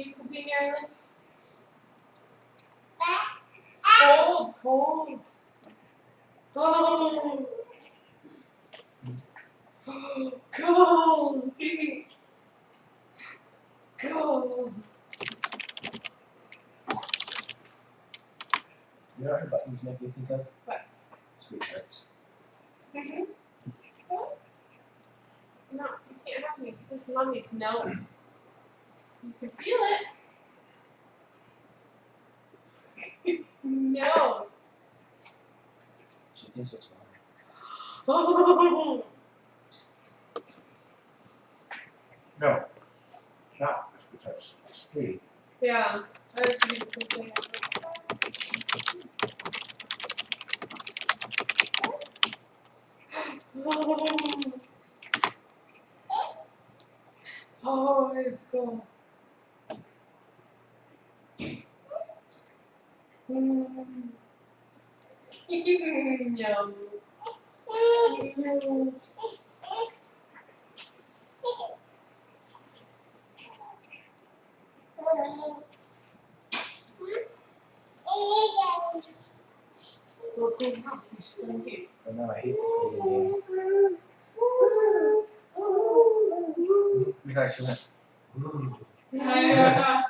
you cooking, Ireland? Cold. Oh. Cold. Cold. You know what her buttons make me think of? What? Sweethearts. Mm-hmm. No, you can't have me because mommy's no. You can feel it. No. She thinks it's water. Oh. No. Not sweethearts. Sweet. Yeah. I was thinking. Oh, it's cold. No. No. Well, cool. But no, I hate this video game. You guys who went. Ooh. Yeah.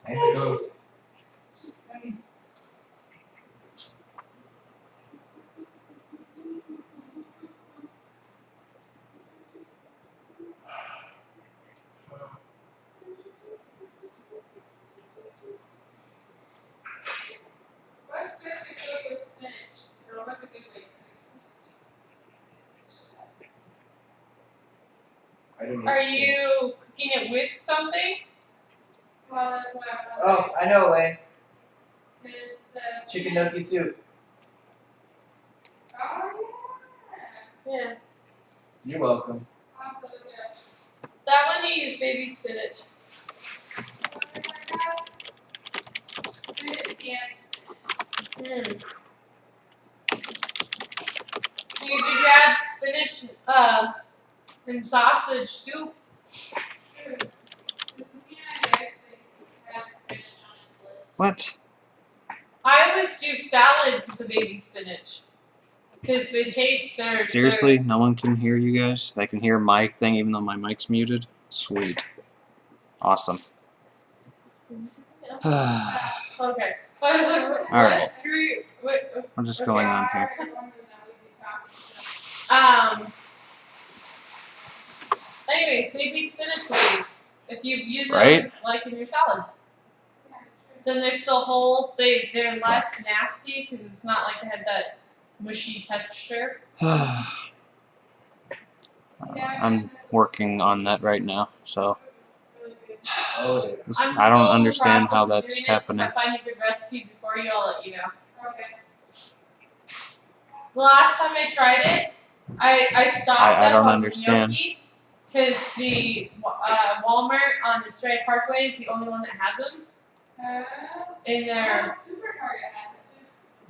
And the ghost. What's good to cook with spinach? Or what's a good way to cook spinach? Are you cooking it with something? Well, that's what I want. Oh, I know a way. Is the Chicken gnocchi soup. Oh yeah. You're welcome. I'll have to look it up. That one you use baby spinach. Yes. You could add spinach and sausage soup. What? I always do salads with the baby spinach because they taste their. Seriously, no one can hear you guys? I can hear my thing even though my mic's muted? Sweet. Awesome. Okay. So I was like, what? Alright. Screw you. What's just going on here? Anyways, baby spinach leaves. If you use Right? them like in your salad, then they're still whole. They're less nasty because it's not like they have that mushy texture. I'm working on that right now, so Oh, I don't understand how that's happening. If I find a good recipe before you, I'll let you know. Okay. The last time I tried it, I stopped I don't up on understand. the gnocchi because the Walmart on the Stray Parkway is the only one that has them. In their supermarket has it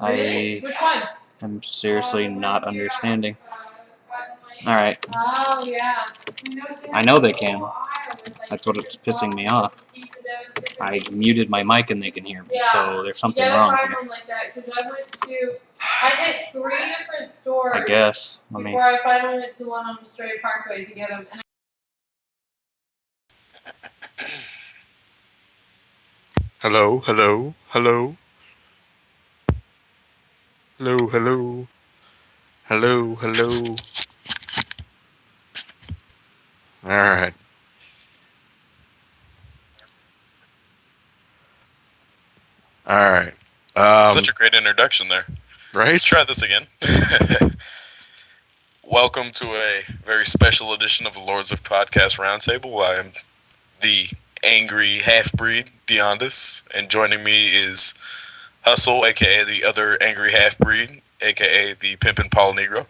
too. Really? Which one? I'm seriously not understanding. Alright. Oh yeah. I know they can. That's what it's pissing me off. I muted my mic and they can hear me, so there's something wrong here. Like that, 'cause I hit 3 different stores. I guess. Before I finally went to the one on the Stray Parkway to get them. And Hello, hello, hello. Hello, hello. Hello, hello. Alright. Alright. Such a great introduction there. Right? Let's try this again. Welcome to a very special edition of the Lords of Podcast Roundtable. I am the angry half-breed, Deondis, and joining me is Hustle, a.k.a. the other angry half-breed, a.k.a. the Pimpin' Paul Negro.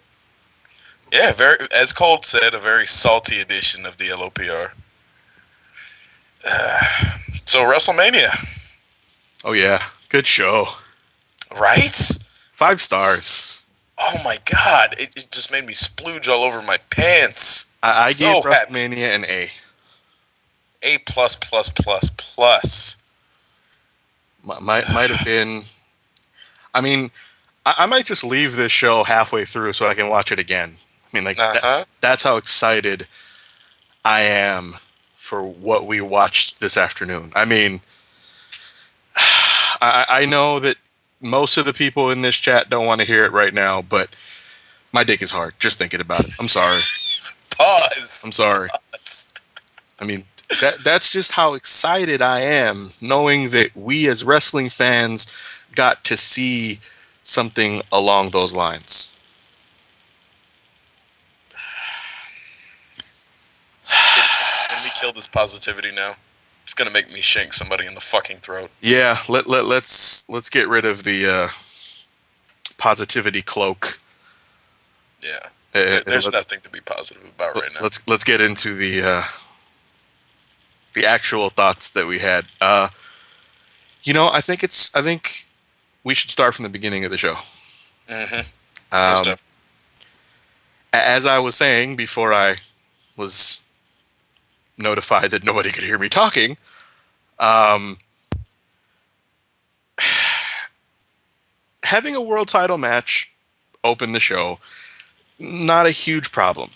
Yeah, as Colt said, a very salty edition of the LOPR. So, WrestleMania. Oh yeah, good show. Right? 5 stars. Oh my god, it just made me splooge all over my pants. I So gave WrestleMania an A. A plus plus plus plus. Might have been. I mean, I might just leave this show halfway through so I can watch it again. I mean, like that's how excited I am for what we watched this afternoon. I mean, I know that most of the people in this chat don't want to hear it right now, but my dick is hard just thinking about it. I'm sorry. Pause. I'm sorry. Pause. I mean, that's just how excited I am knowing that we as wrestling fans got to see something along those lines. Can we kill this positivity now? It's gonna make me shank somebody in the fucking throat. Yeah, let's get rid of the positivity cloak. Yeah, there's nothing to be positive about right now. Let's get into the actual thoughts that we had. I think we should start from the beginning of the show. Mm-hmm. As I was saying before I was notified that nobody could hear me talking, having a world title match open the show, not a huge problem.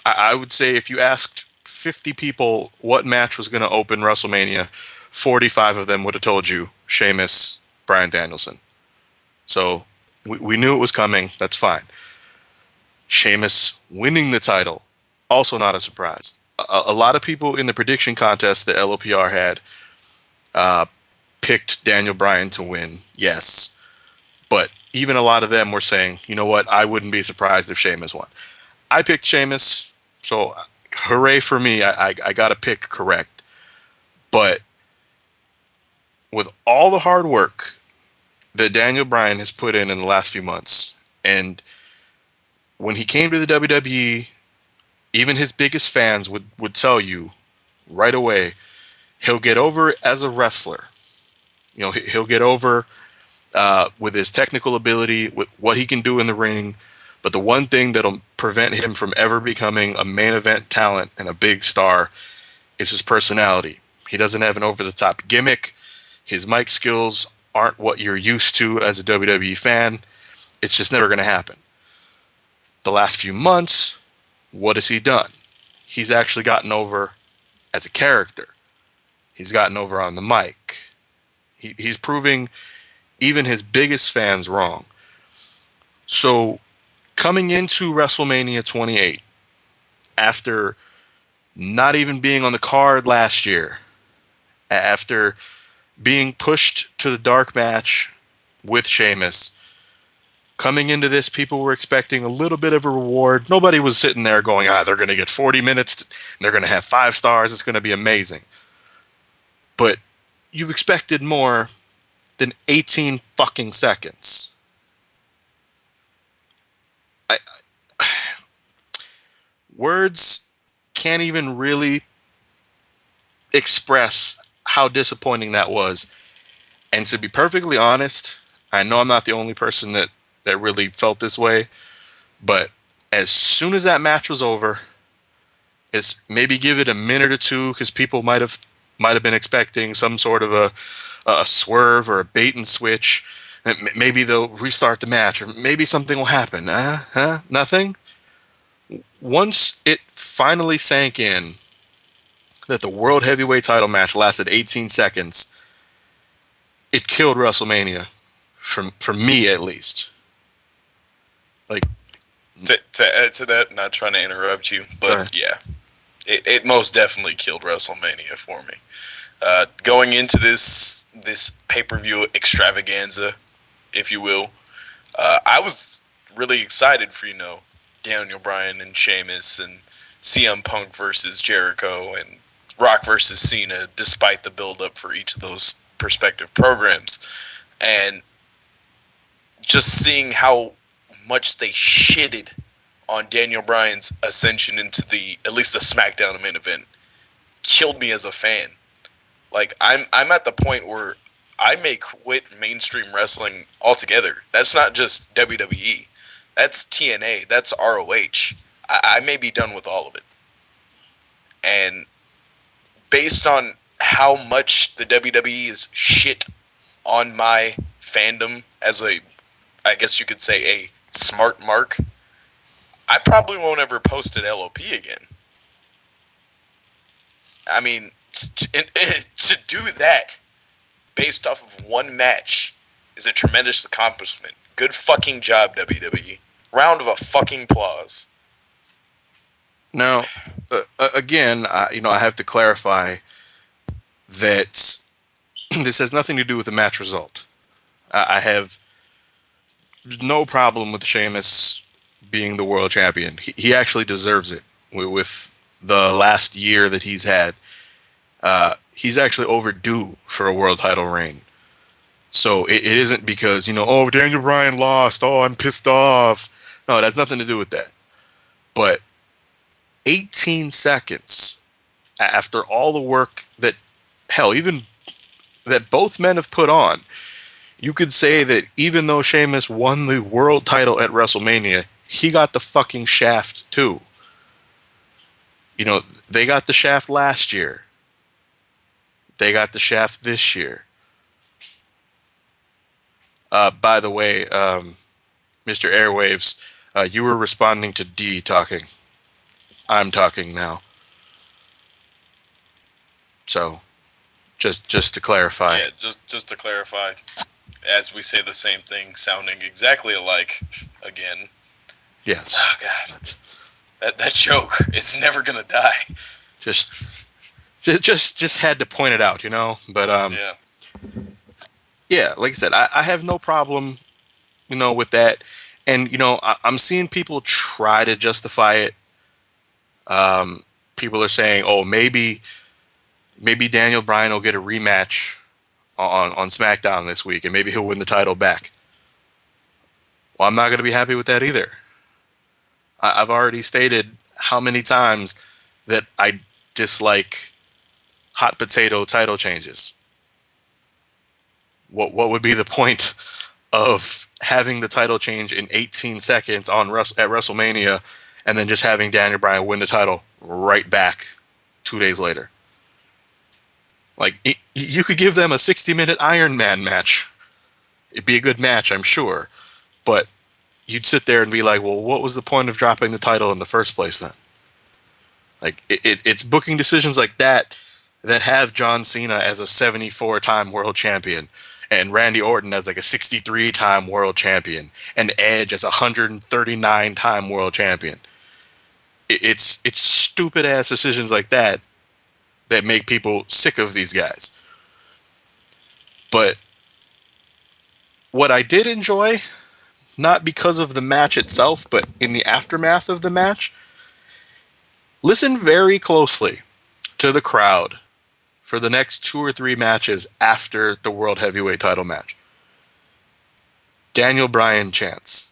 I would say if you asked 50 people what match was going to open WrestleMania, 45 of them would have told you Sheamus, Bryan Danielson. So we knew it was coming. That's fine. Sheamus winning the title, also not a surprise. A lot of people in the prediction contest that LOPR had picked Daniel Bryan to win, yes. But even a lot of them were saying, you know what, I wouldn't be surprised if Sheamus won. I picked Sheamus, so hooray for me, I got a pick correct. But with all the hard work that Daniel Bryan has put in the last few months, and when he came to the WWE, even his biggest fans would tell you right away, he'll get over as a wrestler. You know, he'll get over with his technical ability, with what he can do in the ring. But the one thing that'll prevent him from ever becoming a main event talent and a big star is his personality. He doesn't have an over-the-top gimmick. His mic skills aren't what you're used to as a WWE fan. It's just never going to happen. The last few months, what has he done? He's actually gotten over as a character. He's gotten over on the mic. He's proving even his biggest fans wrong. So coming into WrestleMania 28, after not even being on the card last year, after being pushed to the dark match with Sheamus, coming into this, people were expecting a little bit of a reward. Nobody was sitting there going, they're going to get 40 minutes, and they're going to have 5 stars, it's going to be amazing. But you expected more than 18 fucking seconds. Words can't even really express how disappointing that was. And to be perfectly honest, I know I'm not the only person that really felt this way, but as soon as that match was over, is maybe give it a minute or two, because people might have been expecting some sort of a swerve or a bait and switch. Maybe they'll restart the match, or maybe something will happen. Nothing. Once it finally sank in that the World Heavyweight title match lasted 18 seconds, it killed WrestleMania, from me at least. Like, to add to that, not trying to interrupt you, but yeah, it most definitely killed WrestleMania for me. Going into this pay-per-view extravaganza, if you will, I was really excited for, Daniel Bryan and Sheamus and CM Punk versus Jericho and Rock versus Cena, despite the build-up for each of those respective programs. And just seeing how much they shitted on Daniel Bryan's ascension into at least the SmackDown main event killed me as a fan. Like, I'm at the point where I may quit mainstream wrestling altogether. That's not just WWE. That's TNA. That's ROH. I may be done with all of it. And based on how much the WWE is shit on my fandom as I guess you could say a smart mark, I probably won't ever post at LOP again. I mean, to do that based off of one match is a tremendous accomplishment. Good fucking job, WWE. Round of a fucking applause. Now, again, I have to clarify that this has nothing to do with the match result. I have no problem with Sheamus being the world champion. He actually deserves it with the last year that he's had. He's actually overdue for a world title reign. So it isn't because, oh, Daniel Bryan lost. Oh, I'm pissed off. No, it has nothing to do with that. But 18 seconds after all the work that, hell, even that both men have put on, you could say that even though Sheamus won the world title at WrestleMania, he got the fucking shaft too. They got the shaft last year. They got the shaft this year. By the way, Mr. Airwaves, you were responding to D talking. I'm talking now. So, just to clarify. Yeah, just to clarify, as we say the same thing, sounding exactly alike again. Yes. Oh God, that joke is never gonna die. Just had to point it out, But Yeah. Yeah, like I said, I have no problem, with that. And I'm seeing people try to justify it. People are saying, oh, maybe Daniel Bryan will get a rematch on SmackDown this week, and maybe he'll win the title back. Well, I'm not going to be happy with that either. I've already stated how many times that I dislike hot potato title changes. What would be the point of having the title change in 18 seconds at WrestleMania and then just having Daniel Bryan win the title right back 2 days later? Like, you could give them a 60-minute Iron Man match. It'd be a good match, I'm sure. But you'd sit there and be like, well, what was the point of dropping the title in the first place then? Like, it's booking decisions like that have John Cena as a 74-time world champion, and Randy Orton as like a 63-time world champion, and Edge as a 139-time world champion. It's stupid ass decisions like that make people sick of these guys. But what I did enjoy, not because of the match itself, but in the aftermath of the match, listen very closely to the crowd for the next 2 or 3 matches after the World Heavyweight title match. Daniel Bryan chants.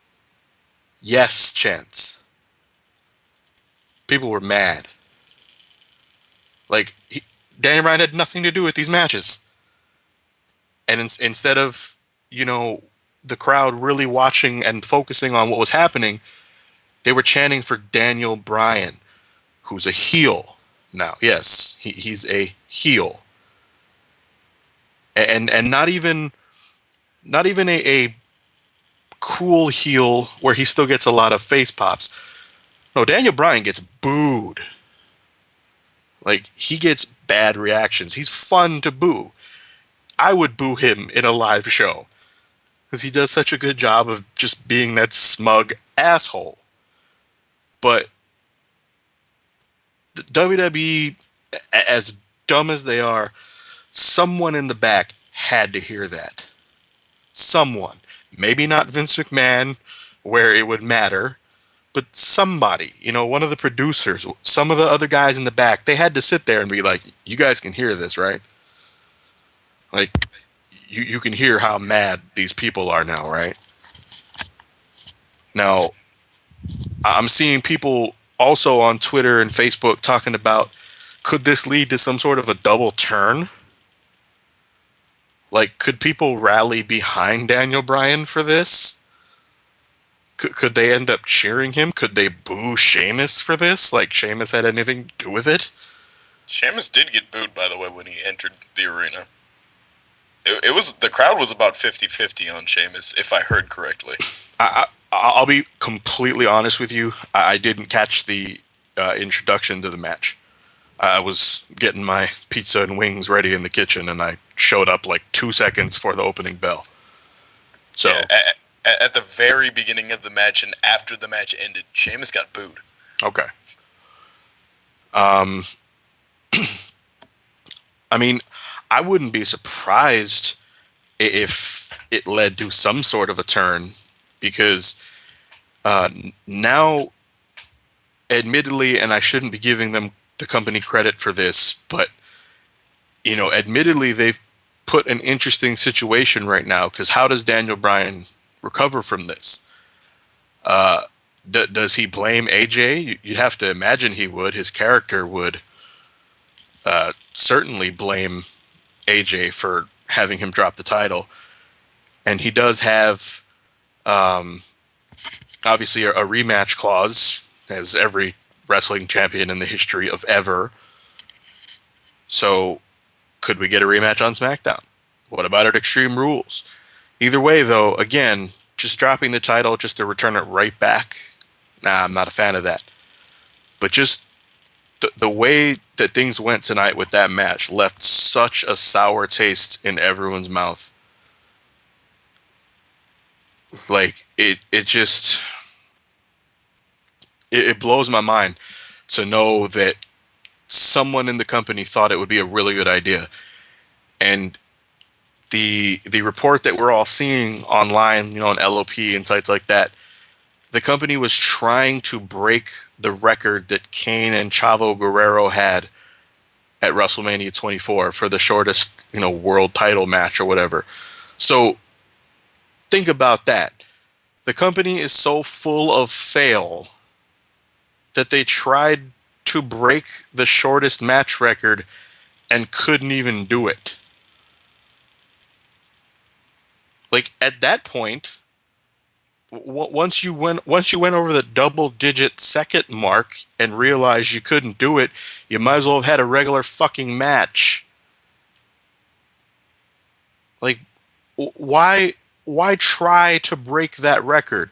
Yes chants. People were mad. Like, Daniel Bryan had nothing to do with these matches. And instead of, the crowd really watching and focusing on what was happening, they were chanting for Daniel Bryan, who's a heel now. Yes, he's a heel. And not even a cool heel where he still gets a lot of face pops. No, Daniel Bryan gets booed. Like, he gets bad reactions. He's fun to boo. I would boo him in a live show because he does such a good job of just being that smug asshole. But the WWE, as dumb as they are, someone in the back had to hear that. Someone. Maybe not Vince McMahon, where it would matter, but somebody, one of the producers, some of the other guys in the back, they had to sit there and be like, you guys can hear this, right? Like, you can hear how mad these people are now, right? Now, I'm seeing people also on Twitter and Facebook talking about, could this lead to some sort of a double turn? Like, could people rally behind Daniel Bryan for this? Could they end up cheering him? Could they boo Sheamus for this? Like, Sheamus had anything to do with it? Sheamus did get booed, by the way, when he entered the arena. It was the crowd was about 50-50 on Sheamus, if I heard correctly. I'll be completely honest with you. I didn't catch the introduction to the match. I was getting my pizza and wings ready in the kitchen, and I showed up like 2 seconds for the opening bell. So yeah, at the very beginning of the match and after the match ended, Sheamus got booed. Okay. I mean, I wouldn't be surprised if it led to some sort of a turn, because now, admittedly, and I shouldn't be giving them the company credit for this, but admittedly, they've put an interesting situation right now, because how does Daniel Bryan recover from this? Does he blame AJ? You'd have to imagine he would. His character would certainly blame AJ for having him drop the title. And he does have, obviously, a rematch clause, as every wrestling champion in the history of ever. So, could we get a rematch on SmackDown? What about at Extreme Rules? Either way, though, again, just dropping the title just to return it right back, nah, I'm not a fan of that. But just the way that things went tonight with that match left such a sour taste in everyone's mouth. Like, it blows my mind to know that someone in the company thought it would be a really good idea. And the report that we're all seeing online, on LOP and sites like that, the company was trying to break the record that Kane and Chavo Guerrero had at WrestleMania 24 for the shortest, world title match or whatever. So think about that. The company is so full of fail that they tried to break the shortest match record and couldn't even do it. Like, at that point, once you went over the double-digit second mark and realized you couldn't do it, you might as well have had a regular fucking match. Like, why try to break that record?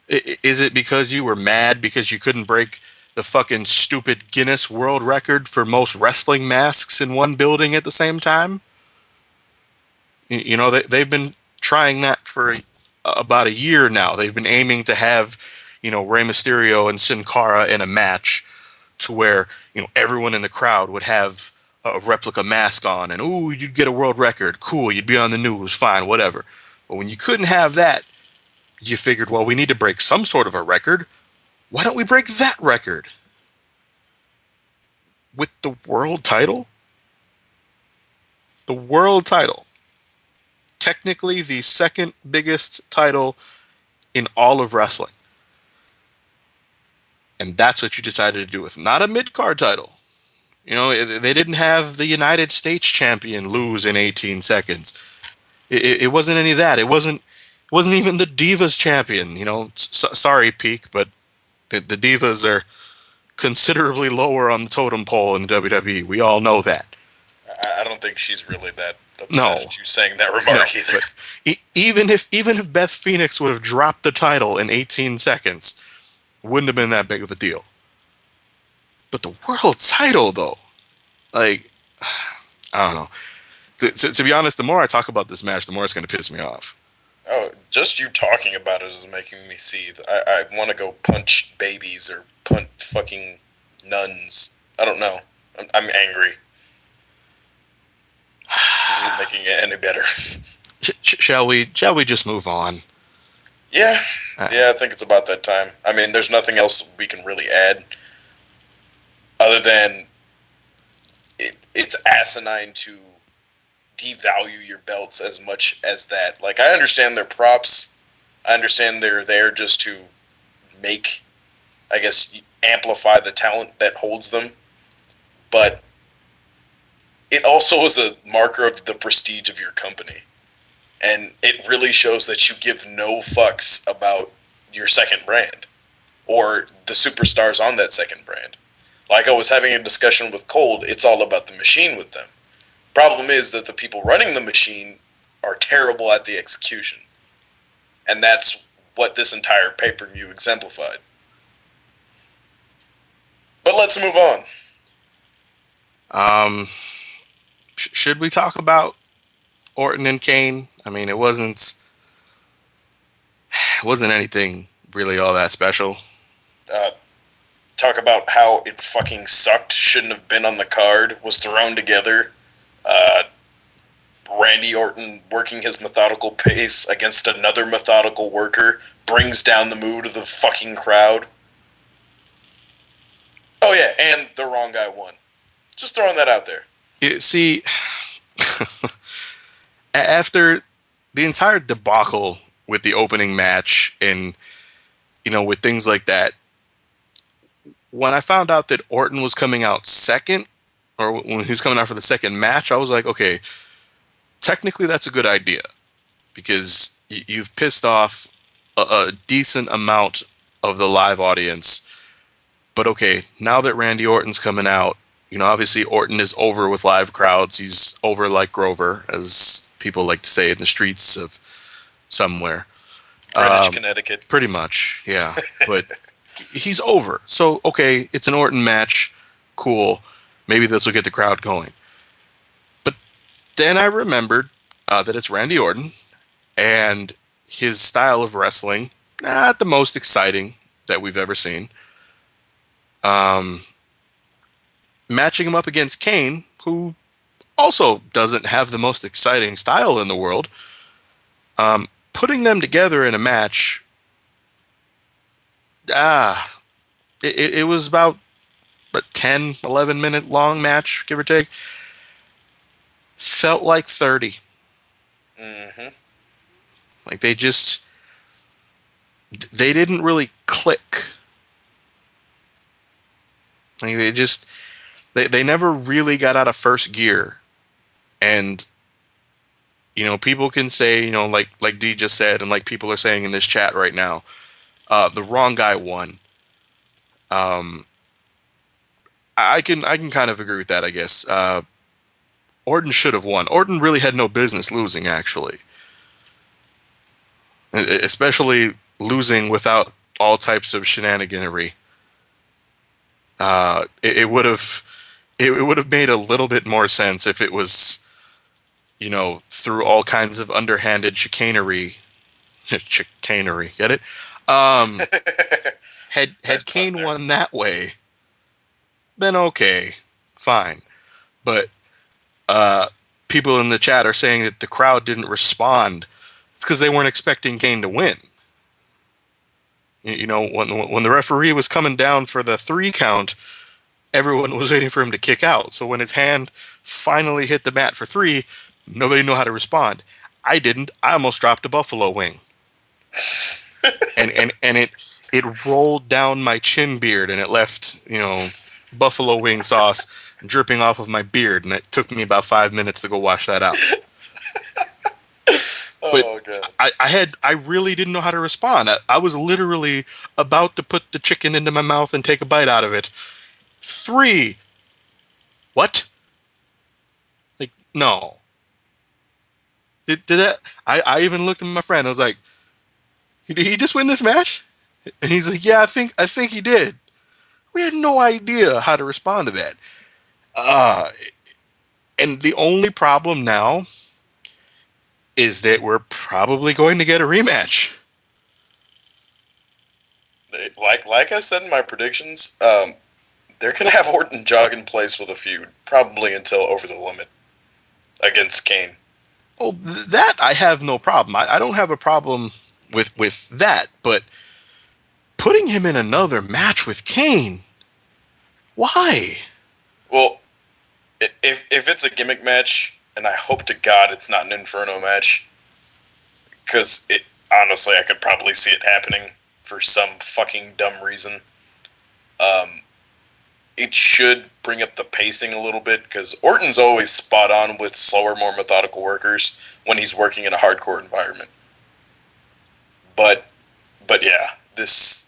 Is it because you were mad because you couldn't break the fucking stupid Guinness World Record for most wrestling masks in one building at the same time? They've been trying that for about a year now. They've been aiming to have, Rey Mysterio and Sin Cara in a match to where, everyone in the crowd would have a replica mask on, and ooh, you'd get a world record. Cool, you'd be on the news, fine, whatever. But when you couldn't have that, you figured, well, we need to break some sort of a record. Why don't we break that record? With the world title? The world title. Technically the second biggest title in all of wrestling. And that's what you decided to do with. Not a mid-card title. They didn't have the United States champion lose in 18 seconds. It wasn't any of that. It wasn't even the Divas champion. Sorry, Peak, but the Divas are considerably lower on the totem pole in WWE. We all know that. I don't think she's really that upset at you saying that remark either. But even if Beth Phoenix would have dropped the title in 18 seconds, wouldn't have been that big of a deal. But the world title, though, like, I don't know. To be honest, the more I talk about this match, the more it's going to piss me off. Oh, just you talking about it is making me seethe. I want to go punch babies or punch fucking nuns. I don't know. I'm angry. This isn't making it any better. Shall we just move on? Yeah. I think it's about that time. I mean, there's nothing else we can really add other than it's asinine to devalue your belts as much as that. Like, I understand they're props. I understand they're there just to make, I guess, amplify the talent that holds them. But it also is a marker of the prestige of your company. And it really shows that you give no fucks about your second brand or the superstars on that second brand. Like I was having a discussion with Cold, it's all about the machine with them. Problem is that the people running the machine are terrible at the execution. And that's what this entire pay-per-view exemplified. But let's move on. Should we talk about Orton and Kane? I mean, it wasn't anything really all that special. Talk about how it fucking sucked, shouldn't have been on the card, was thrown together. Randy Orton working his methodical pace against another methodical worker brings down the mood of the fucking crowd. Oh yeah, and the wrong guy won. Just throwing that out there. See, after the entire debacle with the opening match and, with things like that, when I found out that Orton was coming out second, or when he was coming out for the second match, I was like, okay, technically that's a good idea because you've pissed off a decent amount of the live audience. But okay, now that Randy Orton's coming out, obviously Orton is over with live crowds. He's over like Grover, as people like to say in the streets of somewhere. Greenwich, Connecticut. Pretty much, yeah. But he's over. So, okay, it's an Orton match. Cool. Maybe this will get the crowd going. But then I remembered that it's Randy Orton, and his style of wrestling, not the most exciting that we've ever seen. Matching him up against Kane, who also doesn't have the most exciting style in the world. Putting them together in a match, it was about a 10, 11 minute long match, give or take. Felt like 30. Mm-hmm. Like they didn't really click. Like they never really got out of first gear. And people can say, like D just said, and like people are saying in this chat right now, the wrong guy won. I can kind of agree with that, I guess. Orton should have won. Orton really had no business losing, actually. Especially losing without all types of shenaniganery. It would have made a little bit more sense if it was, through all kinds of underhanded chicanery. Chicanery, get it? Had Kane won that way, then okay, fine. But people in the chat are saying that the crowd didn't respond. It's because they weren't expecting Kane to win. When the referee was coming down for the 3 count, everyone was waiting for him to kick out. So when his hand finally hit the mat for 3, nobody knew how to respond. I didn't. I almost dropped a buffalo wing. and it rolled down my chin beard, and it left, buffalo wing sauce dripping off of my beard, and it took me about 5 minutes to go wash that out. But God. I really didn't know how to respond. I was literally about to put the chicken into my mouth and take a bite out of it. 3. What? Like, no. Did that? I even looked at my friend. I was like, did he just win this match? And he's like, yeah, I think he did. We had no idea how to respond to that. And the only problem now is that we're probably going to get a rematch. Like I said in my predictions, they're going to have Orton jog in place with a feud, probably until Over the Limit against Kane. Oh, that I have no problem. I don't have a problem with that, but putting him in another match with Kane, why? Well, if it's a gimmick match, and I hope to God it's not an Inferno match, because honestly, I could probably see it happening for some fucking dumb reason. It should bring up the pacing a little bit, because Orton's always spot on with slower, more methodical workers when he's working in a hardcore environment. But yeah, this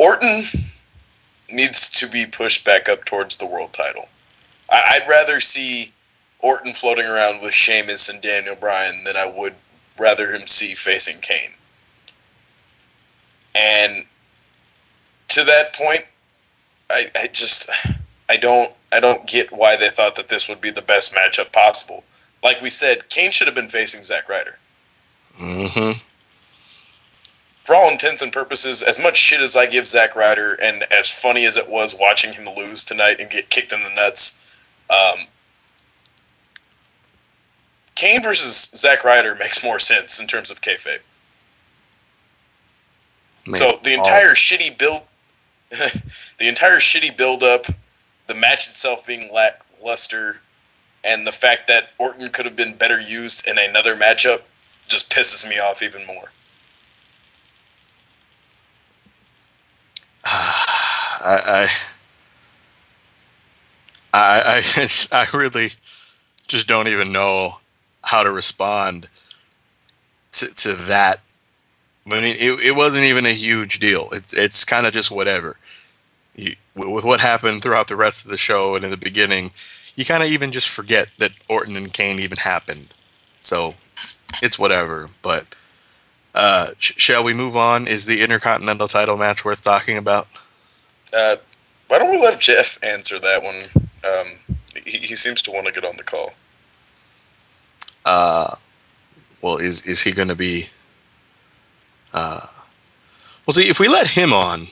Orton needs to be pushed back up towards the world title. I'd rather see Orton floating around with Sheamus and Daniel Bryan than I would rather him see facing Kane. And to that point, I don't get why they thought that this would be the best matchup possible. Like we said, Kane should have been facing Zack Ryder. Mm-hmm. For all intents and purposes, as much shit as I give Zack Ryder, and as funny as it was watching him lose tonight and get kicked in the nuts, Kane versus Zack Ryder makes more sense in terms of kayfabe. So the entire shitty build, up, the match itself being lackluster, and the fact that Orton could have been better used in another matchup just pisses me off even more. I really just don't even know how to respond to that. I mean, it wasn't even a huge deal. It's kind of just whatever. With what happened throughout the rest of the show and in the beginning, you kind of even just forget that Orton and Kane even happened. So it's whatever. But shall we move on? Is the Intercontinental title match worth talking about? Why don't we let Jeff answer that one? He seems to want to get on the call. Well, is he going to be? Well, see, if we let him on,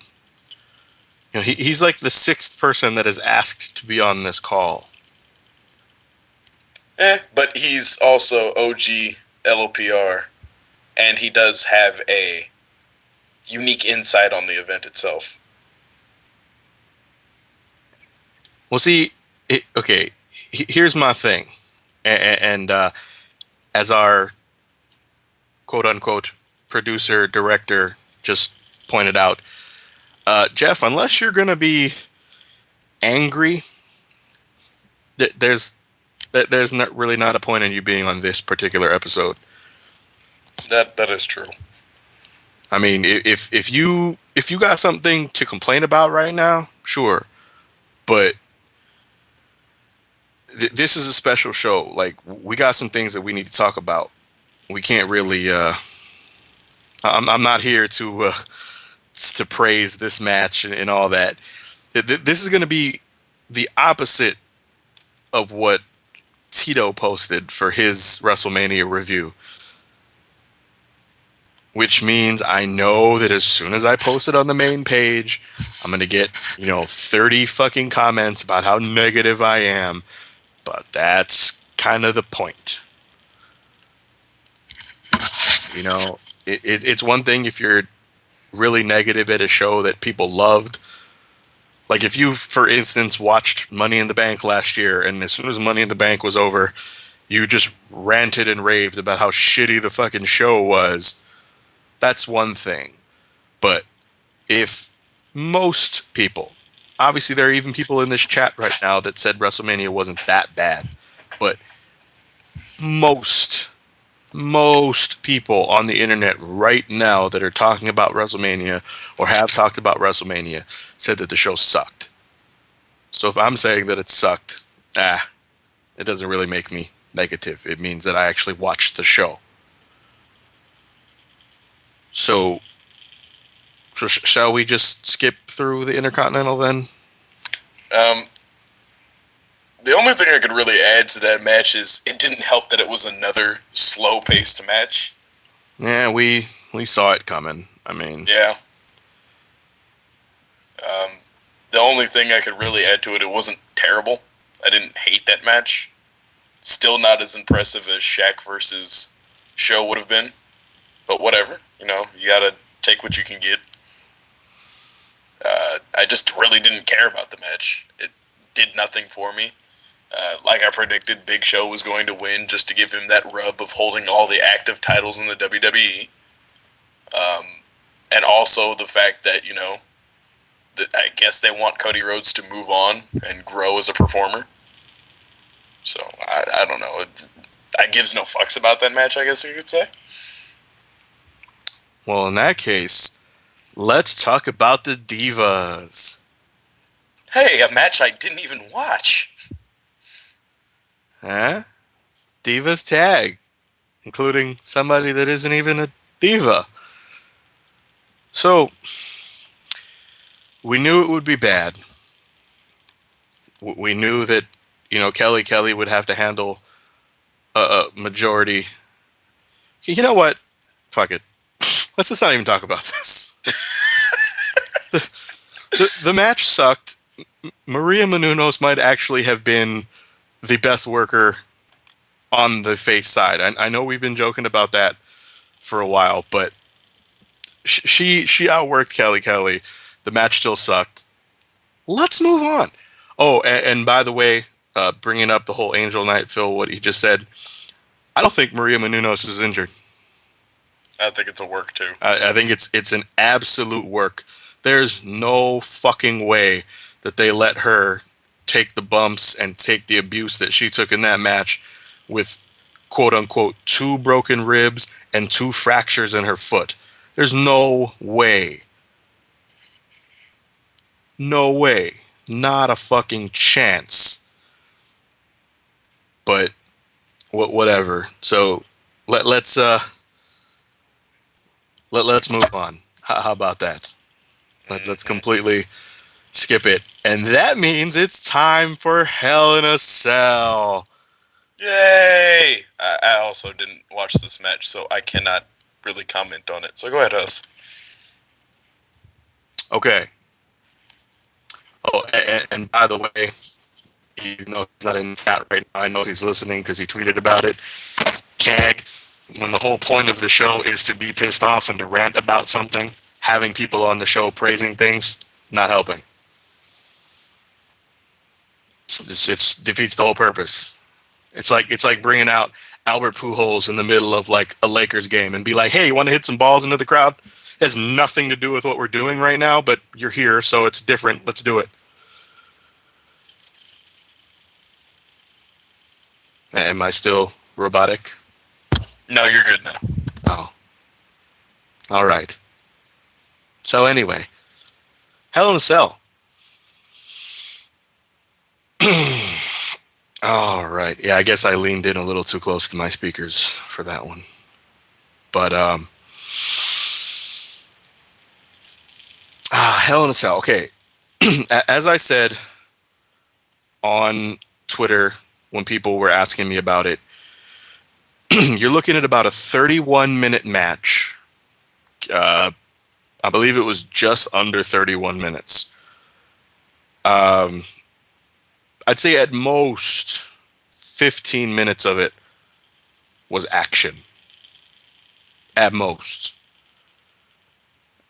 he's like the sixth person that is asked to be on this call. But he's also OG LOPR, and he does have a unique insight on the event itself. Well, see, okay, here's my thing. And as our quote-unquote producer, director just pointed out, Jeff, unless you're going to be angry, there's not really not a point in you being on this particular episode. That is true. I mean, if you got something to complain about right now, sure, but this is a special show. Like, we got some things that we need to talk about. We can't really. I'm not here to praise this match and all that. This is going to be the opposite of what Tito posted for his WrestleMania review. Which means I know that as soon as I post it on the main page, I'm going to get, 30 fucking comments about how negative I am. But that's kind of the point. It's one thing if you're really negative at a show that people loved. Like if you, for instance, watched Money in the Bank last year, and as soon as Money in the Bank was over, you just ranted and raved about how shitty the fucking show was. That's one thing. But if most people, obviously there are even people in this chat right now that said WrestleMania wasn't that bad, but most people on the internet right now that are talking about WrestleMania or have talked about WrestleMania said that the show sucked. So if I'm saying that it sucked, it doesn't really make me negative. It means that I actually watched the show. So shall we just skip through the Intercontinental then? The only thing I could really add to that match is it didn't help that it was another slow-paced match. Yeah, we saw it coming. I mean... Yeah. The only thing I could really add to it wasn't terrible. I didn't hate that match. Still not as impressive as Shaq versus Show would have been. But whatever. You gotta take what you can get. I just really didn't care about the match. It did nothing for me. Like I predicted, Big Show was going to win just to give him that rub of holding all the active titles in the WWE. And also the fact that, that I guess they want Cody Rhodes to move on and grow as a performer. So, I don't know. I gives no fucks about that match, I guess you could say. Well, in that case, Let's talk about the Divas. Hey, a match I didn't even watch. Huh? Divas tag, including somebody that isn't even a diva. So, we knew it would be bad. We knew that, Kelly would have to handle a majority. You know what? Fuck it. Let's just not even talk about this. The match sucked. Maria Menounos might actually have been the best worker on the face side. I know we've been joking about that for a while, but she outworked Kelly. The match still sucked. Let's move on. Oh, and by the way, bringing up the whole Angel Night, Phil, what he just said, I don't think Maria Menounos is injured. I think it's a work too. I think it's an absolute work. There's no fucking way that they let her take the bumps and take the abuse that she took in that match with quote unquote 2 broken ribs and 2 fractures in her foot. There's no way. No way. Not a fucking chance. But whatever. So let's move on. How about that? Let's completely skip it. And that means it's time for Hell in a Cell. Yay! I also didn't watch this match, so I cannot really comment on it. So go ahead, Huss. Okay. Oh, and by the way, even though he's not in the chat right now, I know he's listening because he tweeted about it. Tag, when the whole point of the show is to be pissed off and to rant about something, having people on the show praising things, not helping. It's defeats the whole purpose. It's like bringing out Albert Pujols in the middle of like a Lakers game and be like, hey, you want to hit some balls into the crowd? It has nothing to do with what we're doing right now, but you're here, so it's different. Let's do it. Am I still robotic? No, you're good now. Oh. All right. So anyway, Hell in a Cell. All right. Yeah, I guess I leaned in a little too close to my speakers for that one. But Hell in a Cell. Okay. As I said on Twitter when people were asking me about it, you're looking at about a 31-minute match. I believe it was just under 31 minutes. I'd say at most 15 minutes of it was action. At most.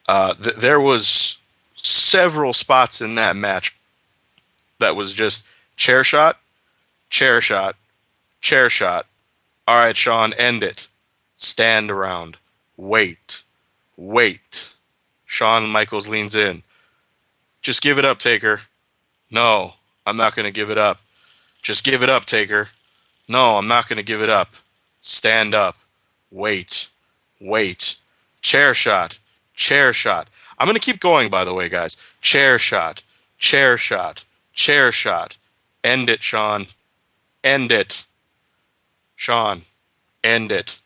There was several spots in that match that was just chair shot, chair shot, chair shot. All right, Sean, end it. Stand around. Wait. Shawn Michaels leans in. Just give it up, Taker. No, I'm not going to give it up. Just give it up, Taker. No, I'm not going to give it up. Stand up. Wait. Chair shot. Chair shot. I'm going to keep going, by the way, guys. Chair shot. Chair shot. Chair shot. End it, Sean. End it. Sean, end it.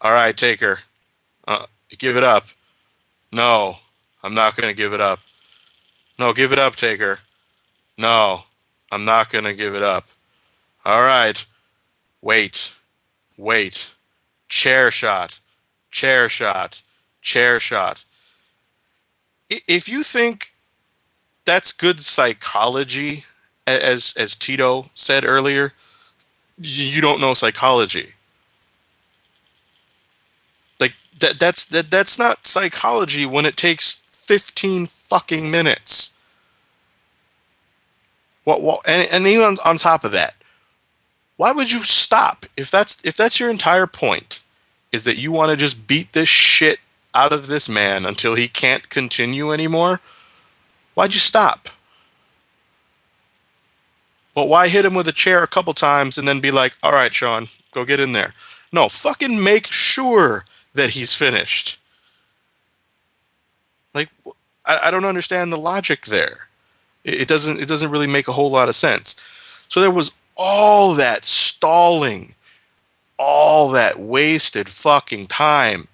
All right, Taker. Give it up. No, I'm not going to give it up. No, give it up, Taker. No, I'm not going to give it up. All right. Wait. Chair shot. Chair shot. Chair shot. If you think that's good psychology, as Tito said earlier, you don't know psychology. Like that's not psychology when it takes 15 fucking minutes. And even on top of that, why would you stop? If that's your entire point, is that you want to just beat this shit out of this man until he can't continue anymore, why'd you stop? Well, why hit him with a chair a couple times and then be like, all right, Sean, go get in there? No, fucking make sure that he's finished. Like, I don't understand the logic there. It doesn't really make a whole lot of sense. So there was all that stalling, all that wasted fucking time.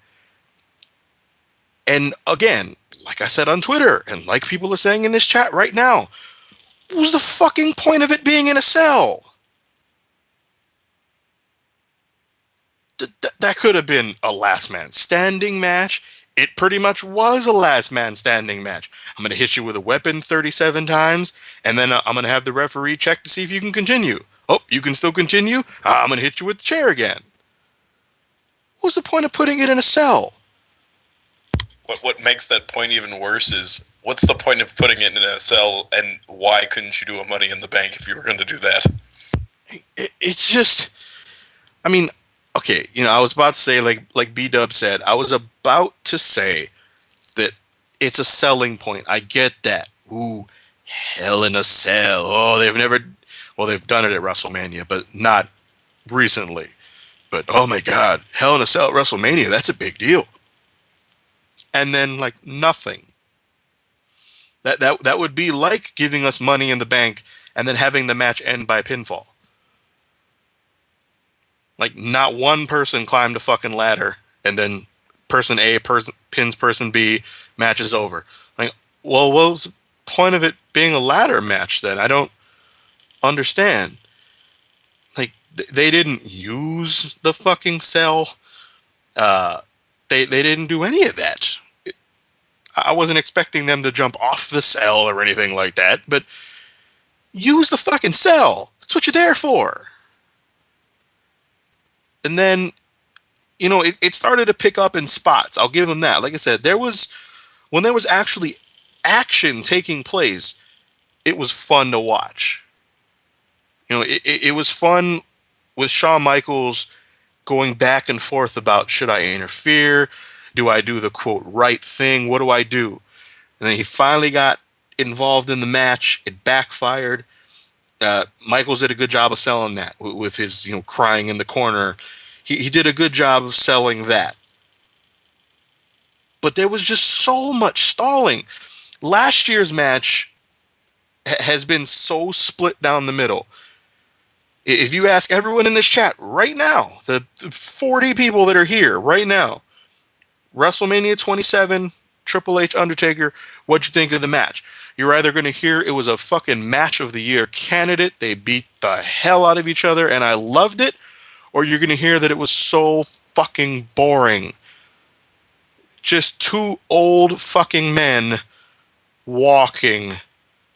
And again, like I said on Twitter, and like people are saying in this chat right now, what was the fucking point of it being in a cell? That could have been a last man standing match. It pretty much was a last man standing match. I'm going to hit you with a weapon 37 times, and then I'm going to have the referee check to see if you can continue. Oh, you can still continue? I'm going to hit you with the chair again. What's the point of putting it in a cell? What makes that point even worse is, what's the point of putting it in a cell, and why couldn't you do a Money in the Bank if you were going to do that? It's just, I mean, okay, I was about to say, like B-Dub said, I was about to say that it's a selling point. I get that. Ooh, Hell in a Cell. Oh, they've done it at WrestleMania, but not recently. But, oh my God, Hell in a Cell at WrestleMania, that's a big deal. And then, like, nothing. That would be like giving us Money in the Bank and then having the match end by pinfall. Like, not one person climbed a fucking ladder, and then person A pins person B, match is over. Like, well, what was the point of it being a ladder match then? I don't understand. Like, they didn't use the fucking cell. They didn't do any of that. I wasn't expecting them to jump off the cell or anything like that, but use the fucking cell. That's what you're there for. And then, it started to pick up in spots. I'll give them that. Like I said, when there was actually action taking place, it was fun to watch. It was fun with Shawn Michaels going back and forth about, should I interfere? Do I do the, quote, right thing? What do I do? And then he finally got involved in the match. It backfired. Michaels did a good job of selling that with his, crying in the corner. He did a good job of selling that. But there was just so much stalling. Last year's match has been so split down the middle. If you ask everyone in this chat right now, the 40 people that are here right now, WrestleMania 27, Triple H, Undertaker, what'd you think of the match? You're either going to hear it was a fucking match of the year candidate, they beat the hell out of each other, and I loved it, or you're going to hear that it was so fucking boring. Just two old fucking men walking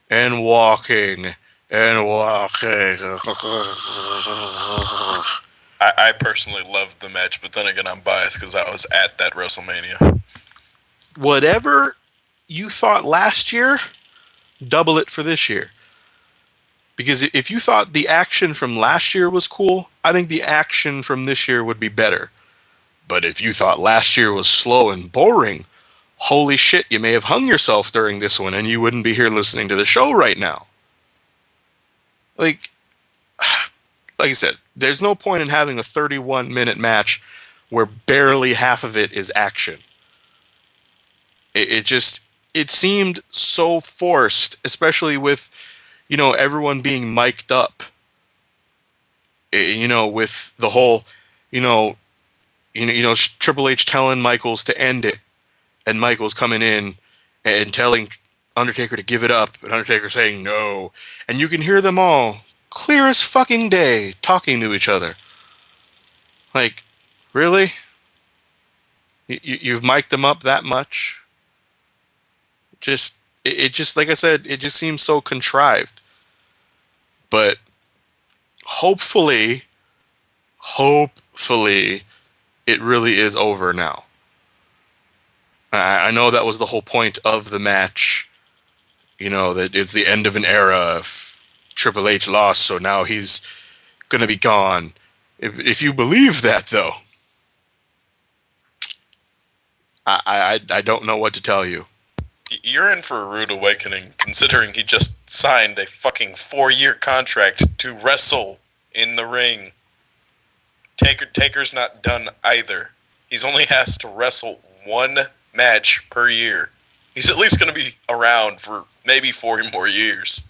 and walking and walking. I personally loved the match, but then again, I'm biased because I was at that WrestleMania. Whatever you thought last year, double it for this year. Because if you thought the action from last year was cool, I think the action from this year would be better. But if you thought last year was slow and boring, holy shit, you may have hung yourself during this one and you wouldn't be here listening to the show right now. Like I said, there's no point in having a 31-minute match where barely half of it is action. It seemed so forced, especially with, everyone being mic'd up. With the whole, Triple H telling Michaels to end it, and Michaels coming in and telling Undertaker to give it up, and Undertaker saying no, and you can hear them all clear as fucking day talking to each other. Like, really? You've mic'd them up that much? It just, like I said, it just seems so contrived. But hopefully, it really is over now. I know that was the whole point of the match, that it's the end of an era. Triple H lost, so now he's going to be gone. If you believe that, though, I don't know what to tell you. You're in for a rude awakening, considering he just signed a fucking 4-year contract to wrestle in the ring. Taker's not done either. He's only has to wrestle one match per year. He's at least going to be around for maybe 4 more years.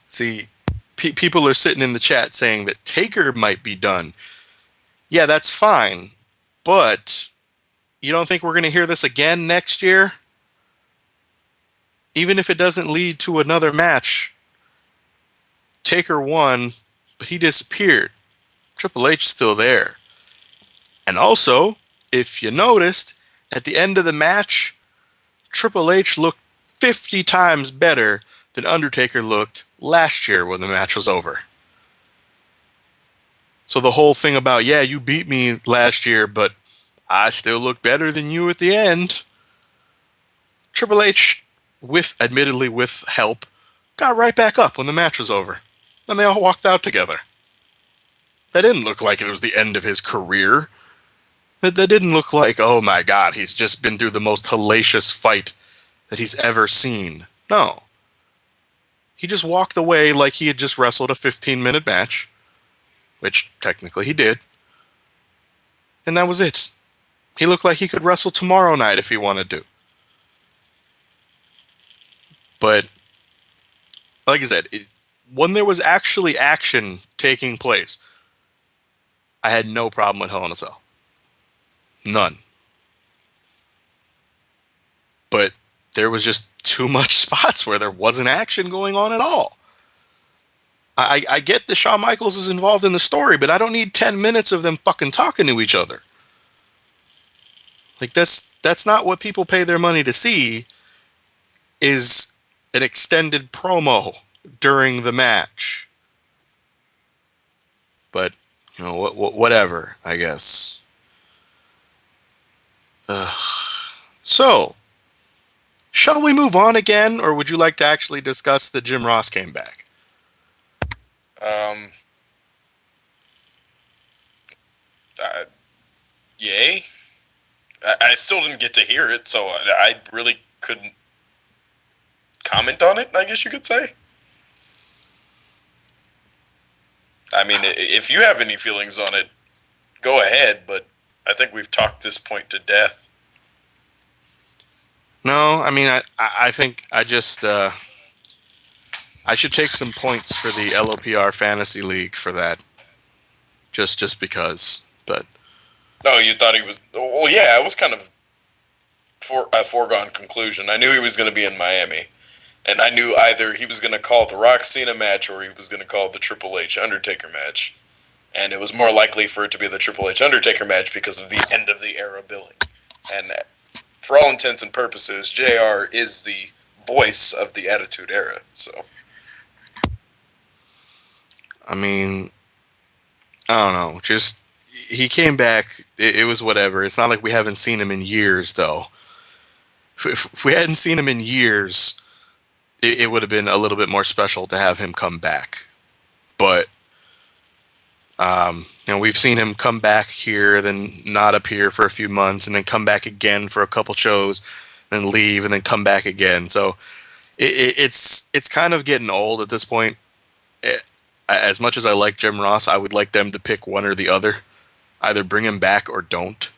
See, people are sitting in the chat saying that Taker might be done. Yeah, that's fine. But you don't think we're going to hear this again next year? Even if it doesn't lead to another match. Taker won, but he disappeared. Triple H is still there. And also, if you noticed, at the end of the match, Triple H looked 50 times better than Undertaker looked last year when the match was over. So the whole thing about, yeah, you beat me last year, but I still look better than you at the end. Triple H, admittedly with help, got right back up when the match was over. And they all walked out together. That didn't look like it was the end of his career. That didn't look like, oh my God, he's just been through the most hellacious fight that he's ever seen. No. He just walked away like he had just wrestled a 15-minute match, which technically he did. And that was it. He looked like he could wrestle tomorrow night if he wanted to. But, like I said, when there was actually action taking place, I had no problem with Hell in a Cell. None. But there was just too much spots where there wasn't action going on at all. I get that Shawn Michaels is involved in the story, but I don't need 10 minutes of them fucking talking to each other. Like, that's not what people pay their money to see, is an extended promo during the match. But, you know, whatever, I guess. So, shall we move on again, or would you like to actually discuss that Jim Ross came back? Yay. I still didn't get to hear it, so I really couldn't comment on it, I guess you could say. I mean, if you have any feelings on it, go ahead, but I think we've talked this point to death. No, I mean, I think I just, I should take some points for the LOPR Fantasy League for that. Just because, but... No, you thought he was... Well, yeah, it was kind of a foregone conclusion. I knew he was going to be in Miami. And I knew either he was going to call the Rock Cena match or he was going to call the Triple H Undertaker match. And it was more likely for it to be the Triple H Undertaker match because of the end of the era billing. And for all intents and purposes, JR is the voice of the Attitude Era. So, I mean, I don't know. Just, he came back. It was whatever. It's not like we haven't seen him in years, though. If we hadn't seen him in years, it would have been a little bit more special to have him come back. But, you know, we've seen him come back here, then not appear for a few months, and then come back again for a couple shows, then leave, and then come back again. So it's kind of getting old at this point. As much as I like Jim Ross, I would like them to pick one or the other. Either bring him back or don't.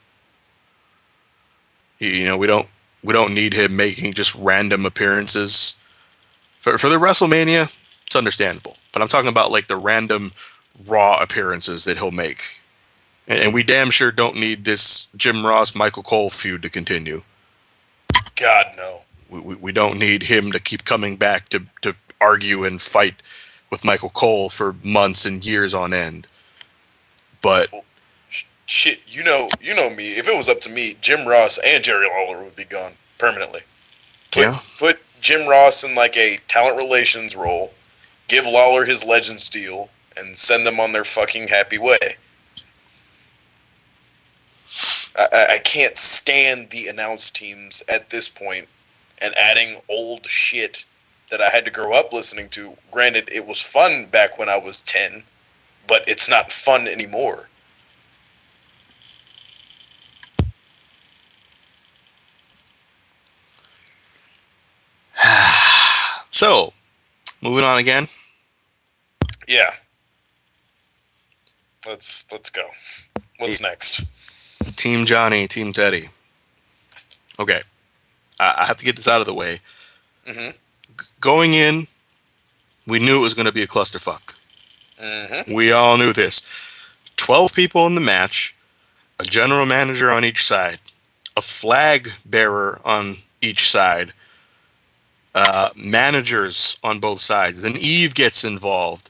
You know, we don't need him making just random appearances. For the WrestleMania, it's understandable. But I'm talking about like the random Raw appearances that he'll make. And we damn sure don't need this Jim Ross-Michael Cole feud to continue. God, no. We don't need him to keep coming back to argue and fight with Michael Cole for months and years on end. But... Shit, you know me. If it was up to me, Jim Ross and Jerry Lawler would be gone permanently. Put Jim Ross in like a talent relations role, give Lawler his Legends deal, and send them on their fucking happy way. I can't stand the announce teams at this point and adding old shit that I had to grow up listening to. Granted, it was fun back when I was 10, but it's not fun anymore. So, moving on again. Yeah. Let's go. What's next? Team Johnny, Team Teddy. Okay. I have to get this out of the way. Mm-hmm. Going in, we knew it was going to be a clusterfuck. Mm-hmm. We all knew this. 12 people in the match, a general manager on each side, a flag bearer on each side, managers on both sides. Then Eve gets involved.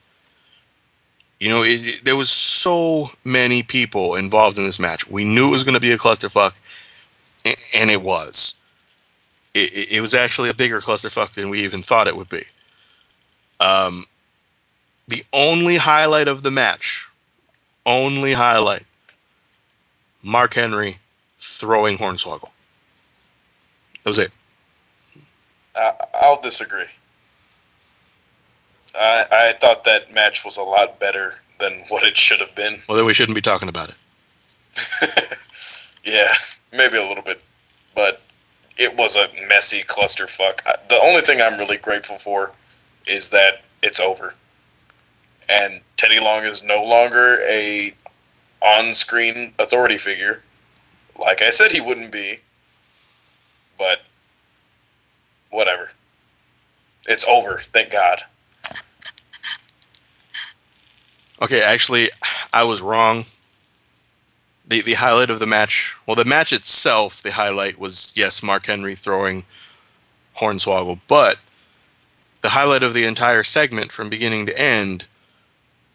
You know, there was so many people involved in this match. We knew it was going to be a clusterfuck, and it was. It was actually a bigger clusterfuck than we even thought it would be. The only highlight of the match, Mark Henry throwing Hornswoggle. That was it. I'll disagree. I thought that match was a lot better than what it should have been. Well, then we shouldn't be talking about it. Yeah, maybe a little bit, but it was a messy clusterfuck. The only thing I'm really grateful for is that it's over, and Teddy Long is no longer a on-screen authority figure, like I said he wouldn't be. But whatever, it's over. Thank God. Okay, actually, I was wrong. The highlight of the match, well, the match itself, the highlight was, yes, Mark Henry throwing Hornswoggle, but the highlight of the entire segment from beginning to end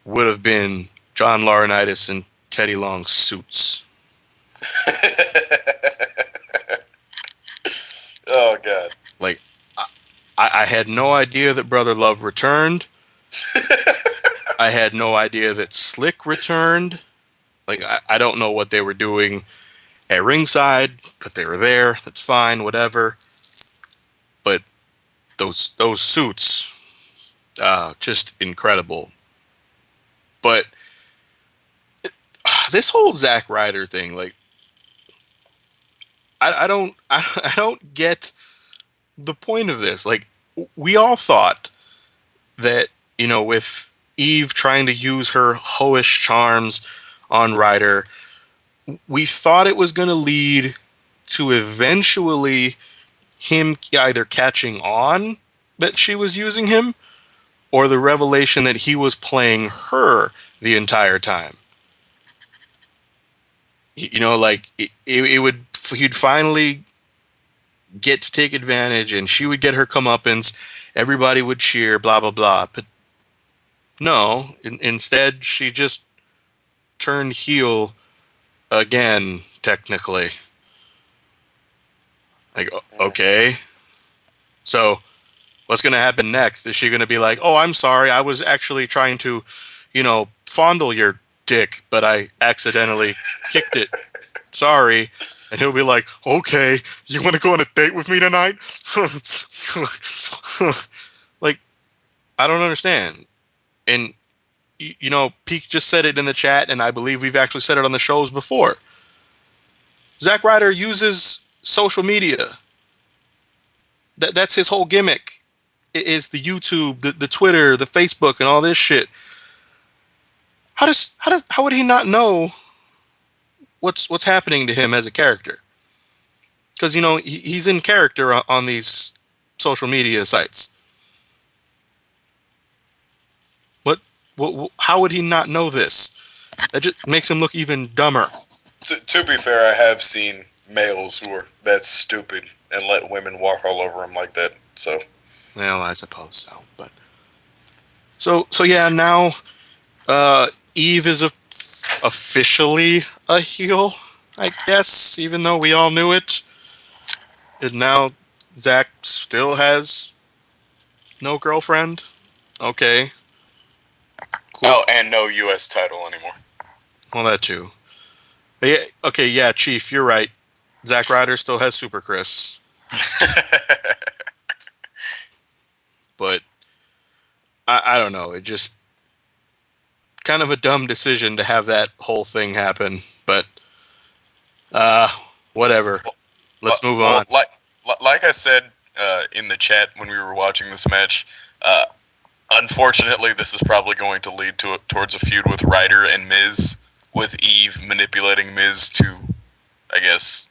would have been John Laurinaitis and Teddy Long's suits. Oh, God. Like, I had no idea that Brother Love returned. I had no idea that Slick returned. Like, I don't know what they were doing at ringside, but they were there. That's fine, whatever. But those suits, just incredible. But this whole Zack Ryder thing, like, I don't get the point of this. Like, we all thought that, you know, with Eve trying to use her hoish charms on Ryder, we thought it was going to lead to eventually him either catching on that she was using him, or the revelation that he was playing her the entire time. You know, like, he'd finally get to take advantage, and she would get her comeuppance, everybody would cheer, blah, blah, blah. But no, instead, she just turned heel again, technically. Like, okay. So, what's going to happen next? Is she going to be like, oh, I'm sorry, I was actually trying to, you know, fondle your dick, but I accidentally kicked it. Sorry. And he'll be like, okay, you want to go on a date with me tonight? Like, I don't understand. And, you know, Peak just said it in the chat, and I believe we've actually said it on the shows before. Zack Ryder uses social media. That's his whole gimmick. It is the YouTube, the Twitter, the Facebook, and all this shit. How would he not know what's happening to him as a character? Because, you know, he's in character on these social media sites. How would he not know this? That just makes him look even dumber. To be fair, I have seen males who are that stupid and let women walk all over them like that. So, well, I suppose so. But so yeah, now Eve is officially a heel, I guess, even though we all knew it. And now Zack still has no girlfriend. Okay. Cool. Oh, and no U.S. title anymore. Well, that too. But yeah, okay, yeah, Chief, you're right. Zack Ryder still has Super Chris. But I don't know. It just kind of a dumb decision to have that whole thing happen. But whatever. Let's move on. Like I said in the chat when we were watching this match, unfortunately, this is probably going to lead towards a feud with Ryder and Miz, with Eve manipulating Miz to, I guess,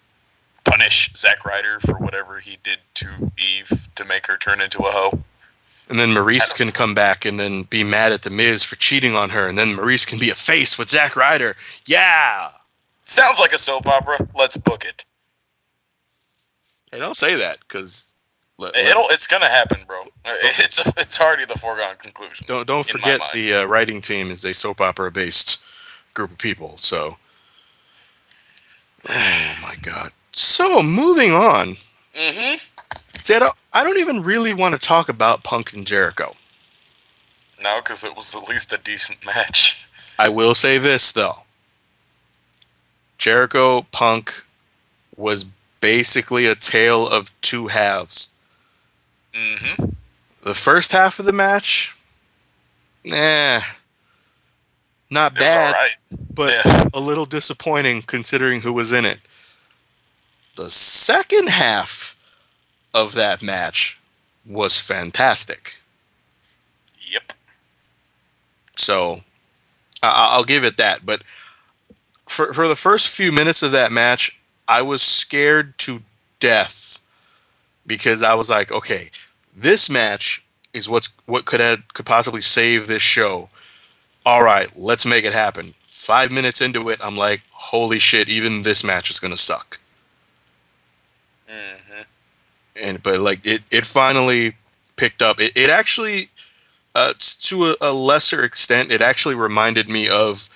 punish Zack Ryder for whatever he did to Eve to make her turn into a hoe. And then Maurice can come back and then be mad at The Miz for cheating on her, and then Maurice can be a face with Zack Ryder. Yeah! Sounds like a soap opera. Let's book it. Hey, don't say that, because... It's gonna happen, bro. It's already the foregone conclusion. Don't forget the writing team is a soap opera-based group of people, so... Oh, my God. So, moving on. Mm-hmm. See, I don't even really want to talk about Punk and Jericho. No, because it was at least a decent match. I will say this, though. Jericho Punk was basically a tale of two halves. Mm-hmm. The first half of the match, not bad, right. but a little disappointing considering who was in it. The second half of that match was fantastic. Yep. So, I'll give it that. But for the first few minutes of that match, I was scared to death because I was like, okay, this match is what could possibly save this show. All right, let's make it happen. 5 minutes into it, I'm like, holy shit, even this match is going to suck. Mm-hmm. But like it finally picked up. It actually, to a lesser extent, it actually reminded me of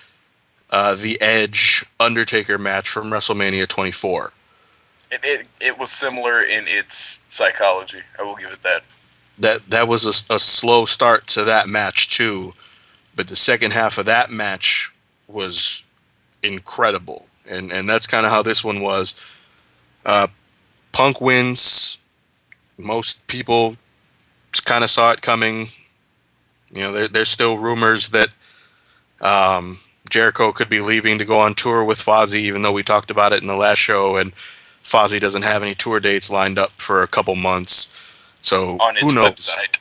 the Edge Undertaker match from WrestleMania 24. It was similar in its psychology. I will give it that. That was a slow start to that match too, but the second half of that match was incredible, and that's kind of how this one was. Punk wins. Most people kind of saw it coming. You know, there's still rumors that Jericho could be leaving to go on tour with Fozzy, even though we talked about it in the last show, and Fozzy doesn't have any tour dates lined up for a couple months. So on its who knows? Website.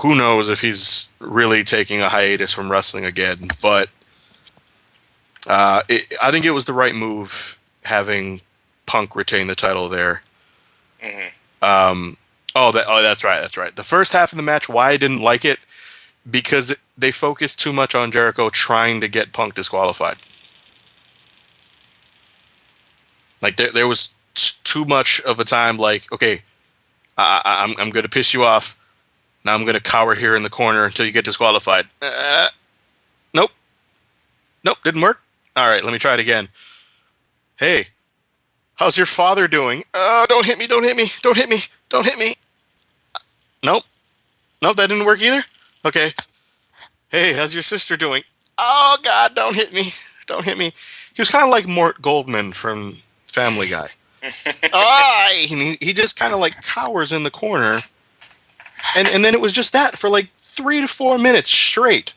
Who knows if he's really taking a hiatus from wrestling again? But I think it was the right move having Punk retain the title there. Mm-hmm. That's right. The first half of the match, why I didn't like it, because they focused too much on Jericho trying to get Punk disqualified. Like there was too much of a time. Like, okay, I'm going to piss you off. Now I'm going to cower here in the corner until you get disqualified. Nope, didn't work. All right, let me try it again. Hey, how's your father doing? Don't hit me. Nope, that didn't work either. Okay. Hey, how's your sister doing? Oh, God, don't hit me. He was kind of like Mort Goldman from Family Guy. He just kind of like cowers in the corner. And then it was just that for like 3 to 4 minutes straight.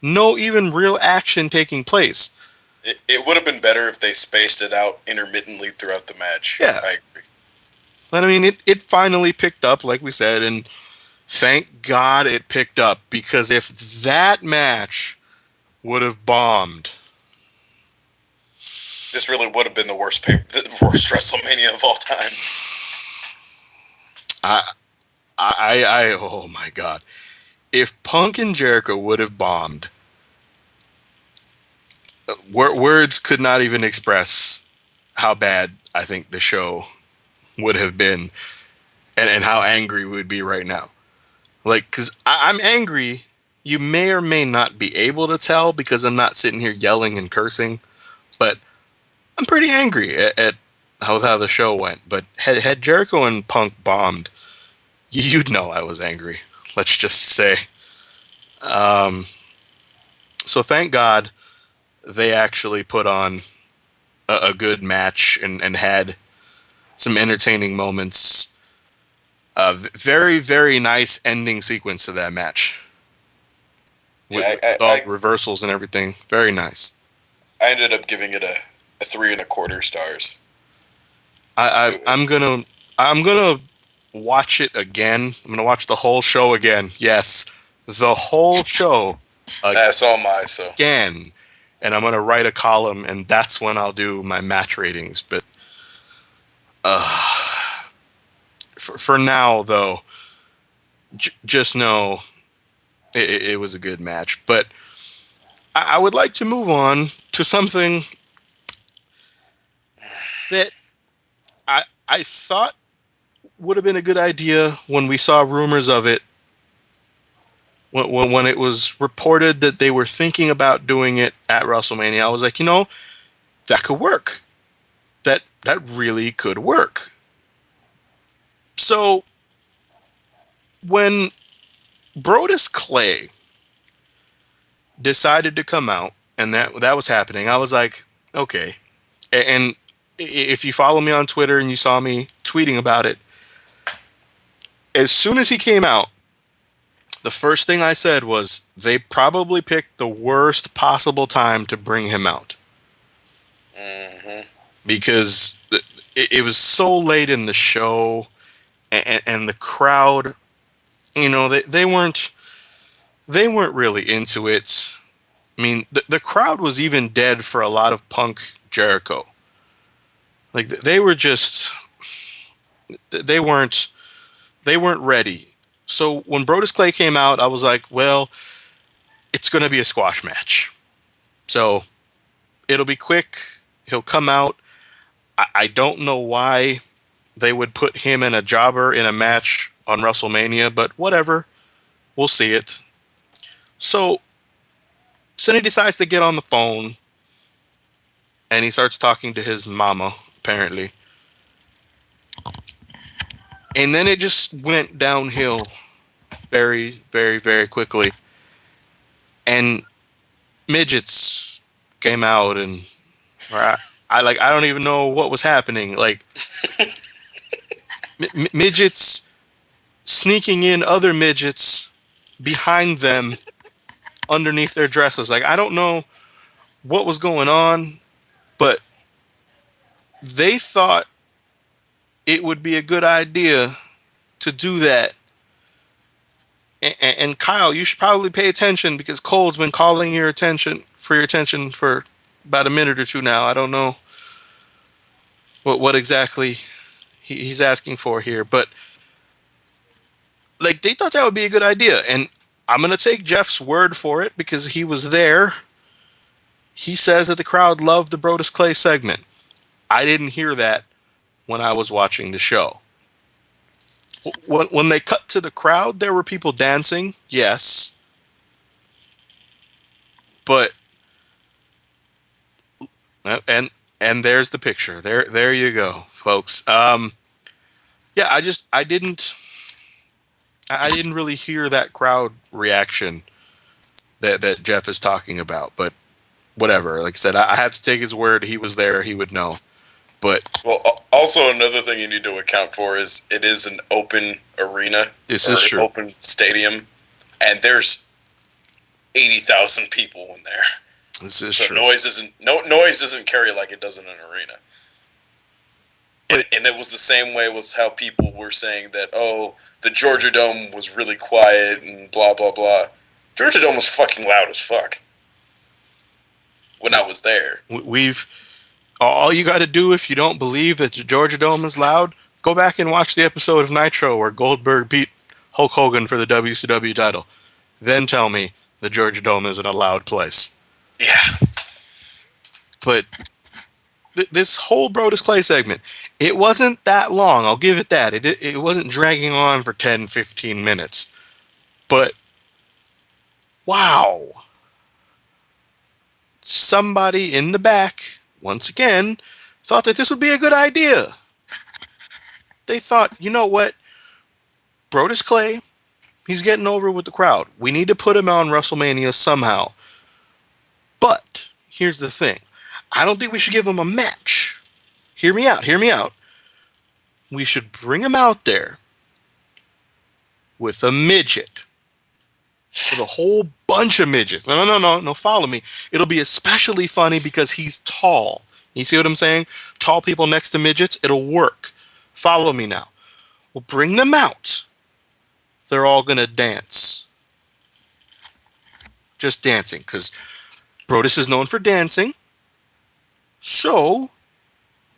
No even real action taking place. It would have been better if they spaced it out intermittently throughout the match. Yeah. I agree. But I mean, it finally picked up, like we said, and thank God it picked up, because if that match would have bombed, this really would have been the worst WrestleMania of all time. Oh my God. If Punk and Jericho would have bombed, words could not even express how bad I think the show would have been, and how angry we would be right now. Like, because I'm angry. You may or may not be able to tell because I'm not sitting here yelling and cursing, but I'm pretty angry at how the show went. But had Jericho and Punk bombed, you'd know I was angry. Let's just say. So thank God they actually put on a good match and had some entertaining moments. Very, very nice ending sequence to that match. With all reversals and everything. Very nice. I ended up giving it a 3.25 stars. I'm gonna watch it again. I'm gonna watch the whole show again. Yes, the whole show. That's all so. Again, and I'm gonna write a column, and that's when I'll do my match ratings. But For now, though, just know it was a good match. But I would like to move on to something that I thought would have been a good idea when we saw rumors of it. When it was reported that they were thinking about doing it at WrestleMania, I was like, that could work. That really could work. So when Brodus Clay decided to come out and that was happening, I was like, okay. And if you follow me on Twitter and you saw me tweeting about it, as soon as he came out, the first thing I said was they probably picked the worst possible time to bring him out. Mm-hmm. Because it was so late in the show, and the crowd, they weren't really into it. I mean, the crowd was even dead for a lot of Punk Jericho. Like they were just, they weren't ready. So when Brodus Clay came out, I was like, well, it's going to be a squash match. So it'll be quick. He'll come out. I don't know why they would put him and a jobber in a match on WrestleMania, but whatever. We'll see it. So then he decides to get on the phone, and he starts talking to his mama, apparently. And then it just went downhill very, very, very quickly. And midgets came out, and I don't even know what was happening. Like midgets sneaking in other midgets behind them underneath their dresses. Like I don't know what was going on, but they thought it would be a good idea to do that. And Kyle, you should probably pay attention because Cole's been calling your attention for about a minute or two now. I don't know what exactly he's asking for here, but like they thought that would be a good idea, and I'm gonna take Jeff's word for it because he was there. He says that the crowd loved the Brodus Clay segment. I didn't hear that when I was watching the show. When they cut to the crowd, there were people dancing, yes. But and there's the picture. There you go, folks. Yeah, I didn't really hear that crowd reaction that Jeff is talking about, but whatever. Like I said, I have to take his word. He was there. He would know. But also another thing you need to account for is it is an open arena. This is true. Open stadium, and there's 80,000 people in there. This is true. Noise doesn't carry like it does in an arena. And it was the same way with how people were saying that, the Georgia Dome was really quiet and blah, blah, blah. Georgia Dome was fucking loud as fuck when I was there. All you got to do if you don't believe that the Georgia Dome is loud, go back and watch the episode of Nitro where Goldberg beat Hulk Hogan for the WCW title. Then tell me the Georgia Dome isn't a loud place. Yeah. But this whole Brodus Clay segment, it wasn't that long. I'll give it that. It wasn't dragging on for 10, 15 minutes. But, wow. Somebody in the back, once again, thought that this would be a good idea. They thought, you know what? Brodus Clay, he's getting over with the crowd. We need to put him on WrestleMania somehow. But, here's the thing. I don't think we should give him a match. Hear me out. We should bring him out there with a midget. With a whole bunch of midgets. No, follow me. It'll be especially funny because he's tall. You see what I'm saying? Tall people next to midgets, it'll work. Follow me now. We'll bring them out. They're all going to dance. Just dancing, because Brodus is known for dancing. So,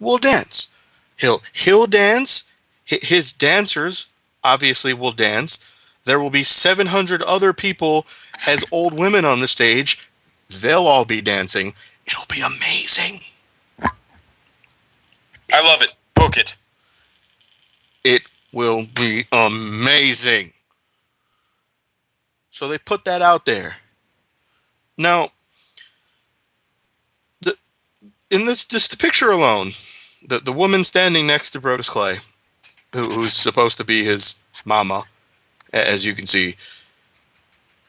we'll dance. He'll dance. His dancers obviously will dance. There will be 700 other people as old women on the stage. They'll all be dancing. It'll be amazing. I love it. Book it. It will be amazing. So they put that out there. Now, in this picture alone, the woman standing next to Brodus Clay, who's supposed to be his mama, as you can see,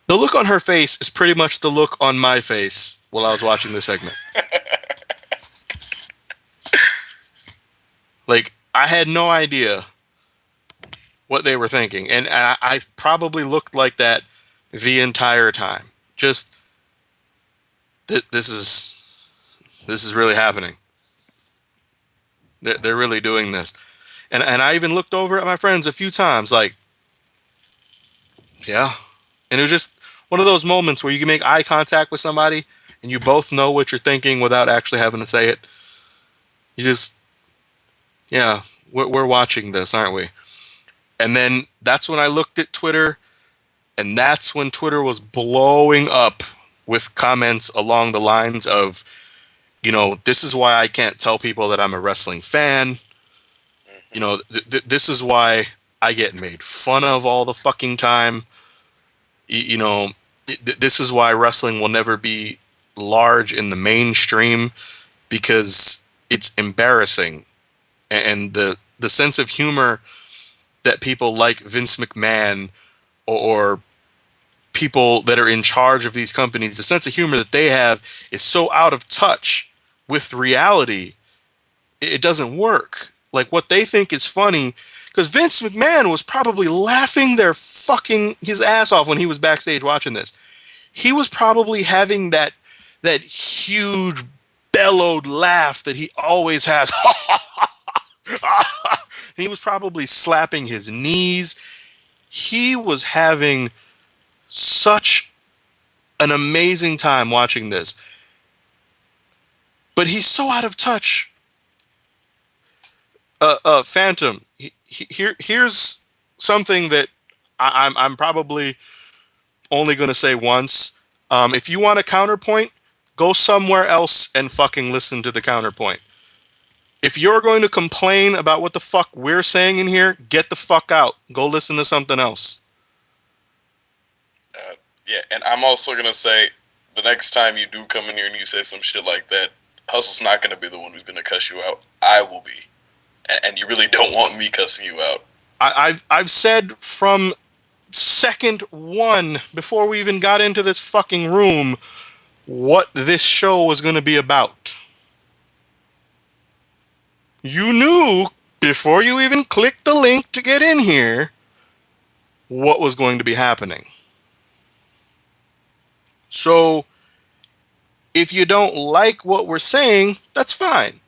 the look on her face is pretty much the look on my face while I was watching this segment. Like, I had no idea what they were thinking, and I probably looked like that the entire time. Just, this is really happening. They're really doing this. And I even looked over at my friends a few times, like, yeah. And it was just one of those moments where you can make eye contact with somebody and you both know what you're thinking without actually having to say it. You just, yeah, we're watching this, aren't we? And then that's when I looked at Twitter, and that's when Twitter was blowing up with comments along the lines of, you know, this is why I can't tell people that I'm a wrestling fan. You know, this is why I get made fun of all the fucking time. You know, this is why wrestling will never be large in the mainstream, because it's embarrassing. And the sense of humor that people like Vince McMahon or people that are in charge of these companies, the sense of humor that they have is so out of touch with reality, it doesn't work. Like, what they think is funny, because Vince McMahon was probably laughing his ass off when he was backstage watching this. He was probably having that huge bellowed laugh that he always has. He was probably slapping his knees. He was having such an amazing time watching this. But he's so out of touch. Phantom, here's something that I'm probably only going to say once. If you want a counterpoint, go somewhere else and fucking listen to the counterpoint. If you're going to complain about what the fuck we're saying in here, get the fuck out. Go listen to something else. Yeah, and I'm also going to say, the next time you do come in here and you say some shit like that, Hustle's not going to be the one who's going to cuss you out. I will be. And you really don't want me cussing you out. I've said from second one, before we even got into this fucking room, what this show was going to be about. You knew, before you even clicked the link to get in here, what was going to be happening. So, if you don't like what we're saying, that's fine.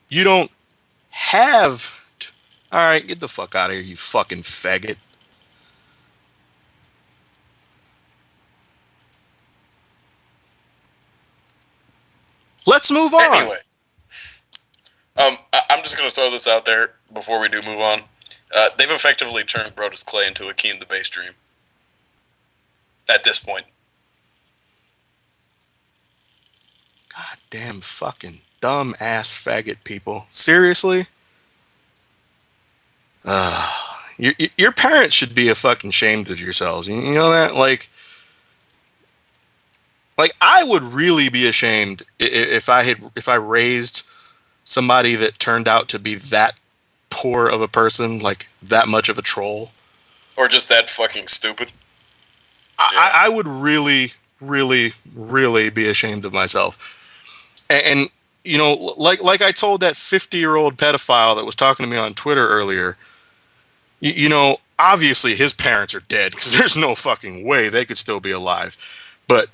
You don't have to. All right, get the fuck out of here, you fucking faggot. Let's move on. Anyway, I'm just going to throw this out there before we do move on. They've effectively turned Brodus Clay into a Akeem the Base Dream. At this point. God damn fucking dumb ass faggot people. Seriously? Your parents should be a fucking ashamed of yourselves. You know that? Like I would really be ashamed if I raised somebody that turned out to be that poor of a person, like that much of a troll. Or just that fucking stupid. I would really, really, really be ashamed of myself. And you know, like I told that 50-year-old pedophile that was talking to me on Twitter earlier, you know, obviously his parents are dead, because there's no fucking way they could still be alive. But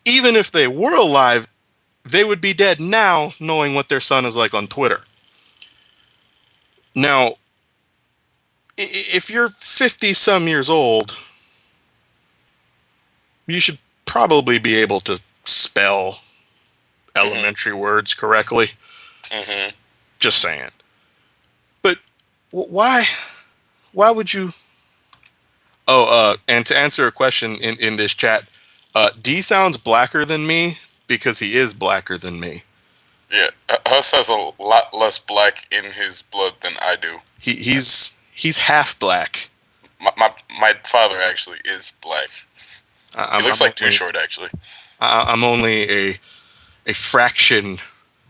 even if they were alive, they would be dead now, knowing what their son is like on Twitter. Now, if you're 50-some years old, you should probably be able to spell elementary words correctly. Mm-hmm. Just saying. Why? Why would you? Oh, and to answer a question in this chat, D sounds blacker than me because he is blacker than me. Yeah, Huss has a lot less black in his blood than I do. He's half black. My father actually is black. He looks like Too Short, actually. I'm only a fraction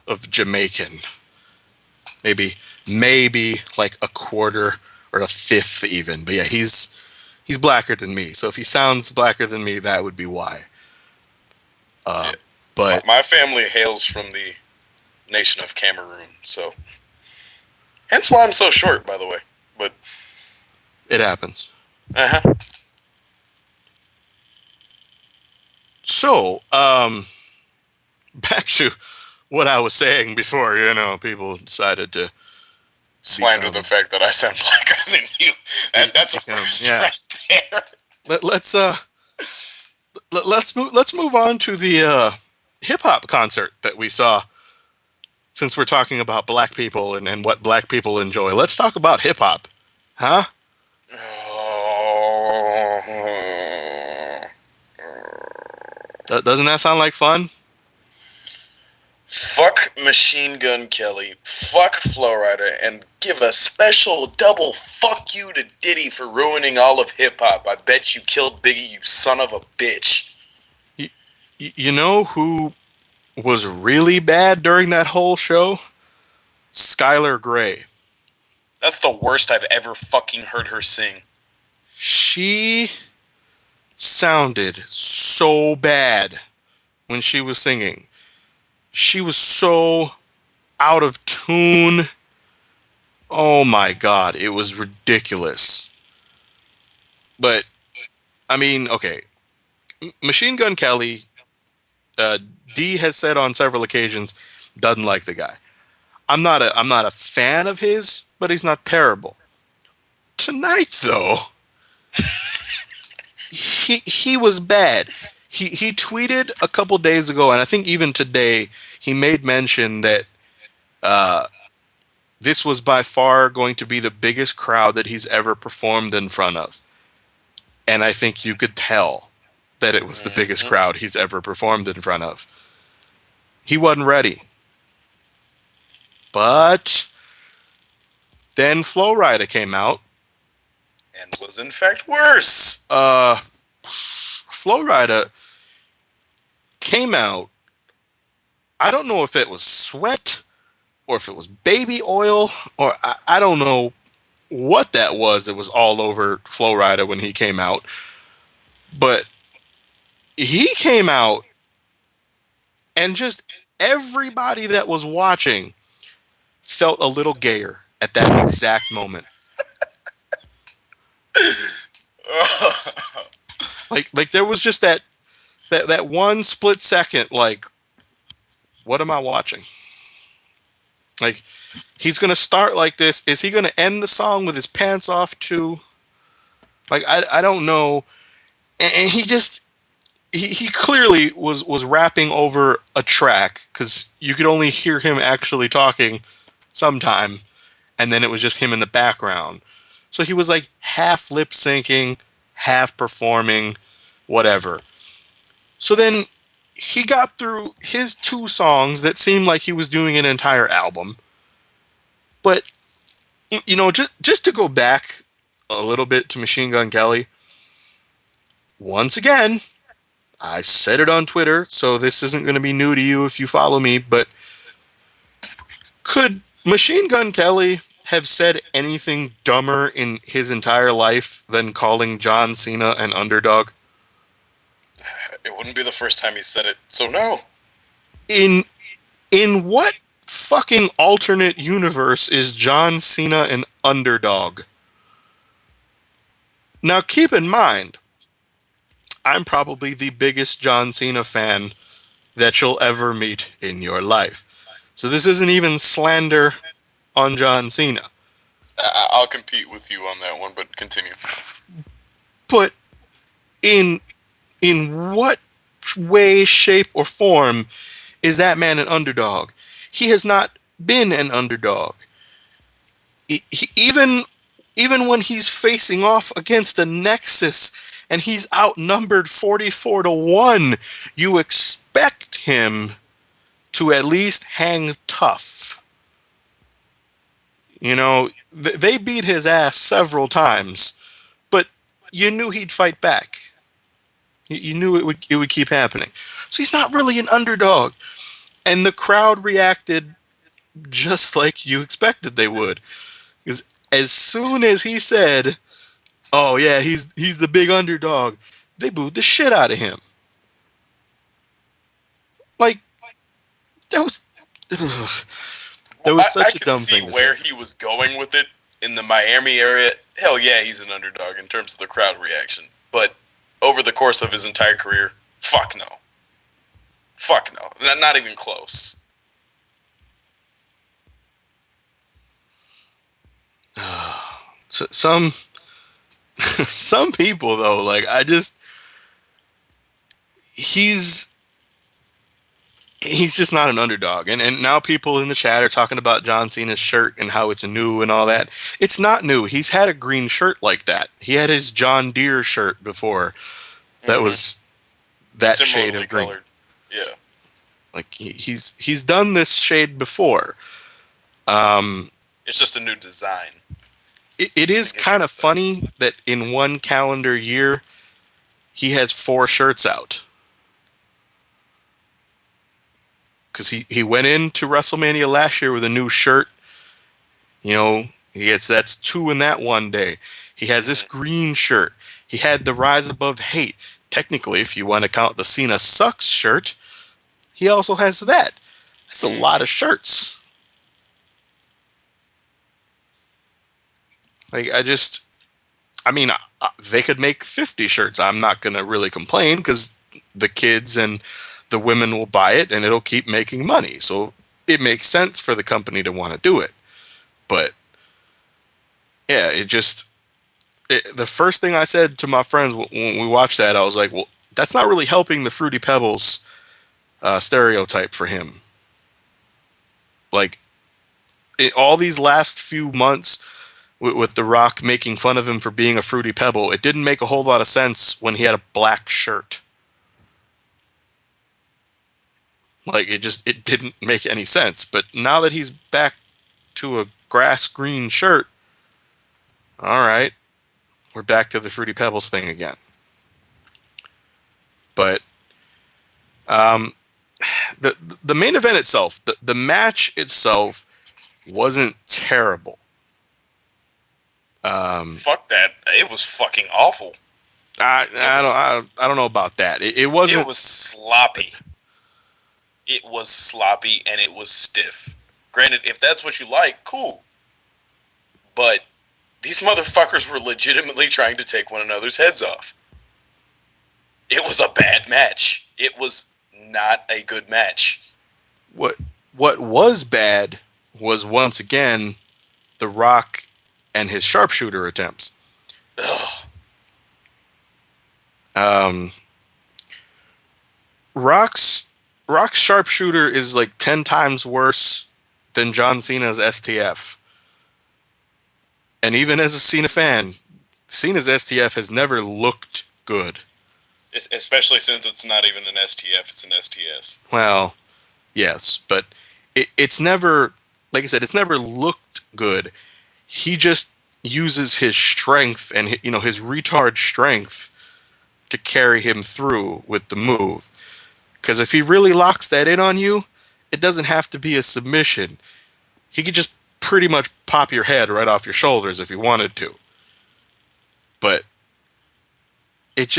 of Jamaican. Maybe like a quarter or a fifth even. But yeah, he's blacker than me. So if he sounds blacker than me, that would be why. Yeah. But my family hails from the nation of Cameroon, so hence why I'm so short, by the way. But it happens. uh-huh. So, back to what I was saying before, people decided to slander the fact that I sound blacker than you. That's a first right there. Let's move on to the hip hop concert that we saw. Since we're talking about black people and what black people enjoy, let's talk about hip hop, huh? Doesn't that sound like fun? Fuck Machine Gun Kelly, fuck Flowrider, and give a special double fuck you to Diddy for ruining all of hip-hop. I bet you killed Biggie, you son of a bitch. You know who was really bad during that whole show? Skylar Grey. That's the worst I've ever fucking heard her sing. She sounded so bad when she was singing. She was so out of tune. Oh my God, it was ridiculous. But, I mean, okay. Machine Gun Kelly, D has said on several occasions, doesn't like the guy. I'm not a fan of his, but he's not terrible. Tonight, though, he was bad. He tweeted a couple days ago, and I think even today, he made mention that this was by far going to be the biggest crowd that he's ever performed in front of. And I think you could tell that it was the biggest crowd he's ever performed in front of. He wasn't ready. But then Flo Rida came out. And was in fact worse. Flo Rida came out. I don't know if it was sweat or if it was baby oil or I don't know what that was all over Flo Rida when he came out. But he came out and just everybody that was watching felt a little gayer at that exact moment. like there was just that one split second, like, what am I watching? Like, he's gonna start like this. Is he gonna end the song with his pants off too? Like, I don't know. And he clearly was rapping over a track because you could only hear him actually talking sometime, and then it was just him in the background. So he was like half lip syncing, half performing, whatever. So then he got through his 2 songs that seemed like he was doing an entire album. But, just to go back a little bit to Machine Gun Kelly, once again, I said it on Twitter, so this isn't going to be new to you if you follow me, but could Machine Gun Kelly have said anything dumber in his entire life than calling John Cena an underdog? It wouldn't be the first time he said it, so no. In what fucking alternate universe is John Cena an underdog? Now keep in mind, I'm probably the biggest John Cena fan that you'll ever meet in your life. So this isn't even slander on John Cena. I'll compete with you on that one, but continue. But in what way, shape, or form is that man an underdog? He has not been an underdog. Even when he's facing off against a Nexus and he's outnumbered 44-1, you expect him to at least hang tough. You know, they beat his ass several times, but you knew he'd fight back. You knew it would keep happening. So he's not really an underdog. And the crowd reacted just like you expected they would. Because as soon as he said, "Oh yeah, he's the big underdog," they booed the shit out of him. Like that was such a dumb thing to say. I could see where he was going with it in the Miami area. Hell yeah, he's an underdog in terms of the crowd reaction. But over the course of his entire career, fuck no. Fuck no. Not even close. So, some people though, like he's just not an underdog. And now people in the chat are talking about John Cena's shirt and how it's new and all that. It's not new. He's had a green shirt like that. He had his John Deere shirt before. That was that shade of green. Colored. Yeah. Like he's done this shade before. It's just a new design. It is kind of funny that in one calendar year he has 4 shirts out. Because he went into WrestleMania last year with a new shirt. You know, that's 2 in that one day. He has this green shirt. He had the Rise Above Hate. Technically, if you want to count the Cena Sucks shirt, he also has that. That's a lot of shirts. Like, they could make 50 shirts. I'm not going to really complain because the kids and the women will buy it and it'll keep making money. So it makes sense for the company to want to do it. But yeah, the first thing I said to my friends when we watched that, I was like, well, that's not really helping the Fruity Pebbles stereotype for him. Like, all these last few months with The Rock making fun of him for being a Fruity Pebble, it didn't make a whole lot of sense when he had a black shirt. Like, it didn't make any sense. But now that he's back to a grass green shirt, all right, we're back to the Fruity Pebbles thing again. But the main event itself, the match itself wasn't terrible. Fuck that. It was fucking awful. I don't know about that. It wasn't. It was sloppy. It was sloppy and it was stiff. Granted, if that's what you like, cool. But these motherfuckers were legitimately trying to take one another's heads off. It was a bad match. It was not a good match. What was bad was, once again, The Rock and his sharpshooter attempts. Rock's sharpshooter is like 10 times worse than John Cena's STF. And even as a Cena fan, Cena's STF has never looked good. Especially since it's not even an STF, it's an STS. Well, yes, but it's never, like I said, it's never looked good. He just uses his strength and his retard strength to carry him through with the move. Because if he really locks that in on you, it doesn't have to be a submission. He could just pretty much pop your head right off your shoulders if he wanted to. But it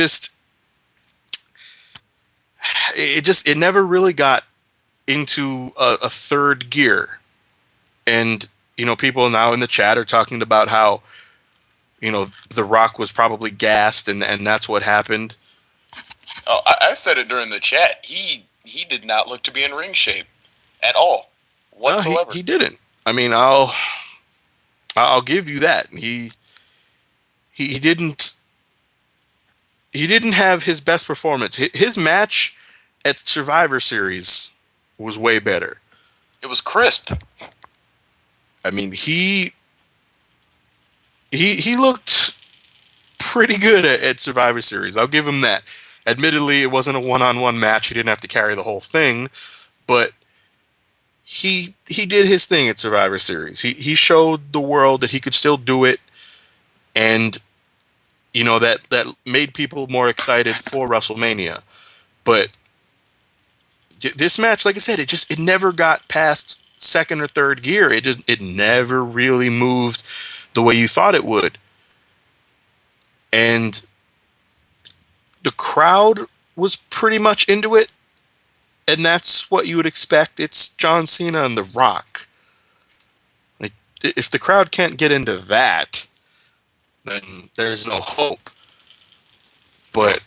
never really got into a third gear. And people now in the chat are talking about how The Rock was probably gassed and that's what happened. Oh, I said it during the chat. He did not look to be in ring shape at all whatsoever. No, he didn't. I mean, I'll give you that. He didn't have his best performance. His match at Survivor Series was way better. It was crisp. I mean, he he looked pretty good at Survivor Series. I'll give him that. Admittedly, it wasn't a one-on-one match. He didn't have to carry the whole thing, but he did his thing at Survivor Series. He showed the world that he could still do it, and that made people more excited for WrestleMania. But this match, like I said, it never got past second or third gear. It never really moved the way you thought it would. And the crowd was pretty much into it, and that's what you would expect. It's John Cena and The Rock. Like, if the crowd can't get into that, then there's no hope. But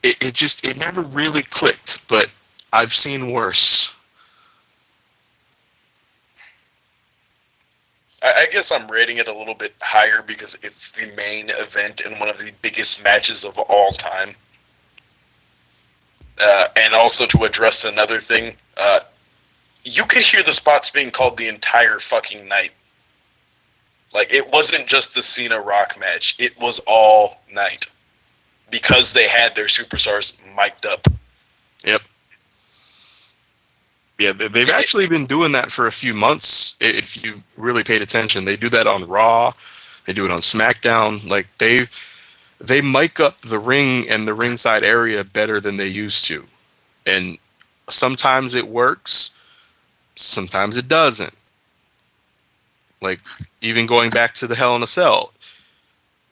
it never really clicked. But I've seen worse. I guess I'm rating it a little bit higher because it's the main event and one of the biggest matches of all time. And also to address another thing, you could hear the spots being called the entire fucking night. Like, it wasn't just the Cena Rock match. It was all night. Because they had their superstars mic'd up. Yep. Yeah, they've actually been doing that for a few months. If you really paid attention, they do that on Raw. They do it on SmackDown. Like, they mic up the ring and the ringside area better than they used to. And sometimes it works. Sometimes it doesn't. Like, even going back to the Hell in a Cell,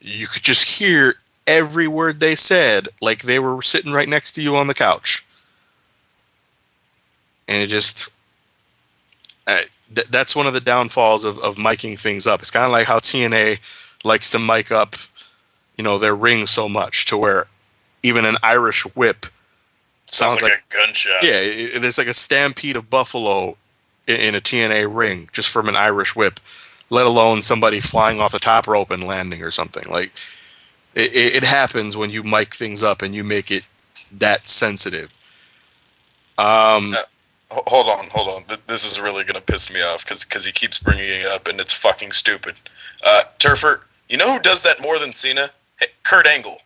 you could just hear every word they said like they were sitting right next to you on the couch. And it just... that's one of the downfalls of miking things up. It's kind of like how TNA likes to mic up, their ring so much to where even an Irish whip sounds like a gunshot. Yeah, there's like a stampede of buffalo in a TNA ring just from an Irish whip, let alone somebody flying off the top rope and landing or something. Like, it happens when you mic things up and you make it that sensitive. Hold on. This is really going to piss me off because he keeps bringing it up and it's fucking stupid. Turfer, you know who does that more than Cena? Hey, Kurt Angle,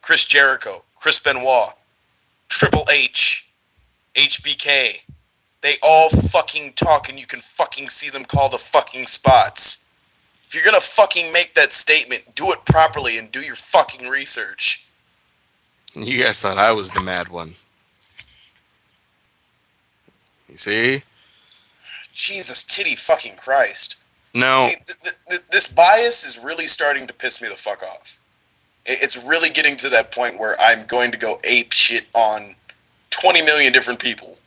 Chris Jericho, Chris Benoit, Triple H, HBK. They all fucking talk and you can fucking see them call the fucking spots. If you're going to fucking make that statement, do it properly and do your fucking research. You guys thought I was the mad one. You see? Jesus titty fucking Christ. No. See, this bias is really starting to piss me the fuck off. It's really getting to that point where I'm going to go ape shit on 20 million different people.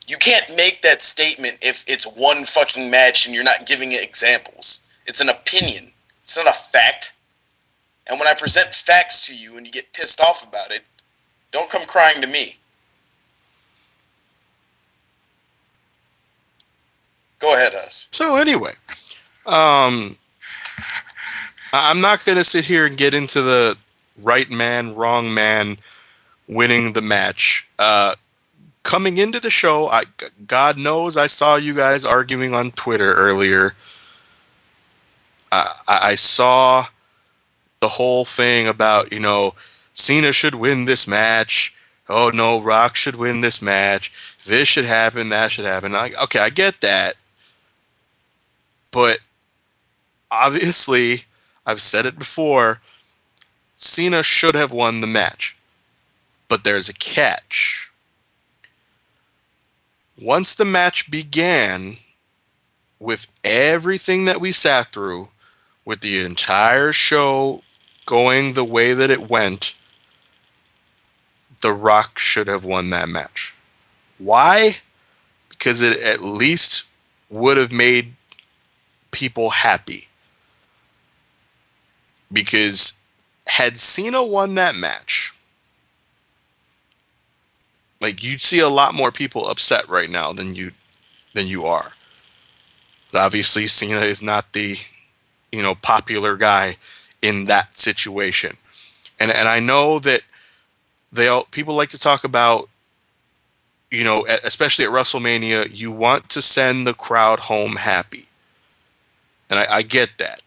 You can't make that statement if it's one fucking match and you're not giving it examples. It's an opinion. It's not a fact. And when I present facts to you and you get pissed off about it, don't come crying to me. Go ahead, Huss. So anyway, I'm not going to sit here and get into the right man, wrong man winning the match. Coming into the show, God knows I saw you guys arguing on Twitter earlier. I saw the whole thing about, Cena should win this match. Oh, no, Rock should win this match. This should happen, that should happen. Okay, I get that. But obviously, I've said it before, Cena should have won the match. But there's a catch. Once the match began, with everything that we sat through, with the entire show going the way that it went, The Rock should have won that match. Why? Because it at least would have made people happy. Because had Cena won that match, like, you'd see a lot more people upset right now than you are. Obviously, Cena is not the, popular guy in that situation. And I know that people like to talk about, especially at WrestleMania, you want to send the crowd home happy. And I get that.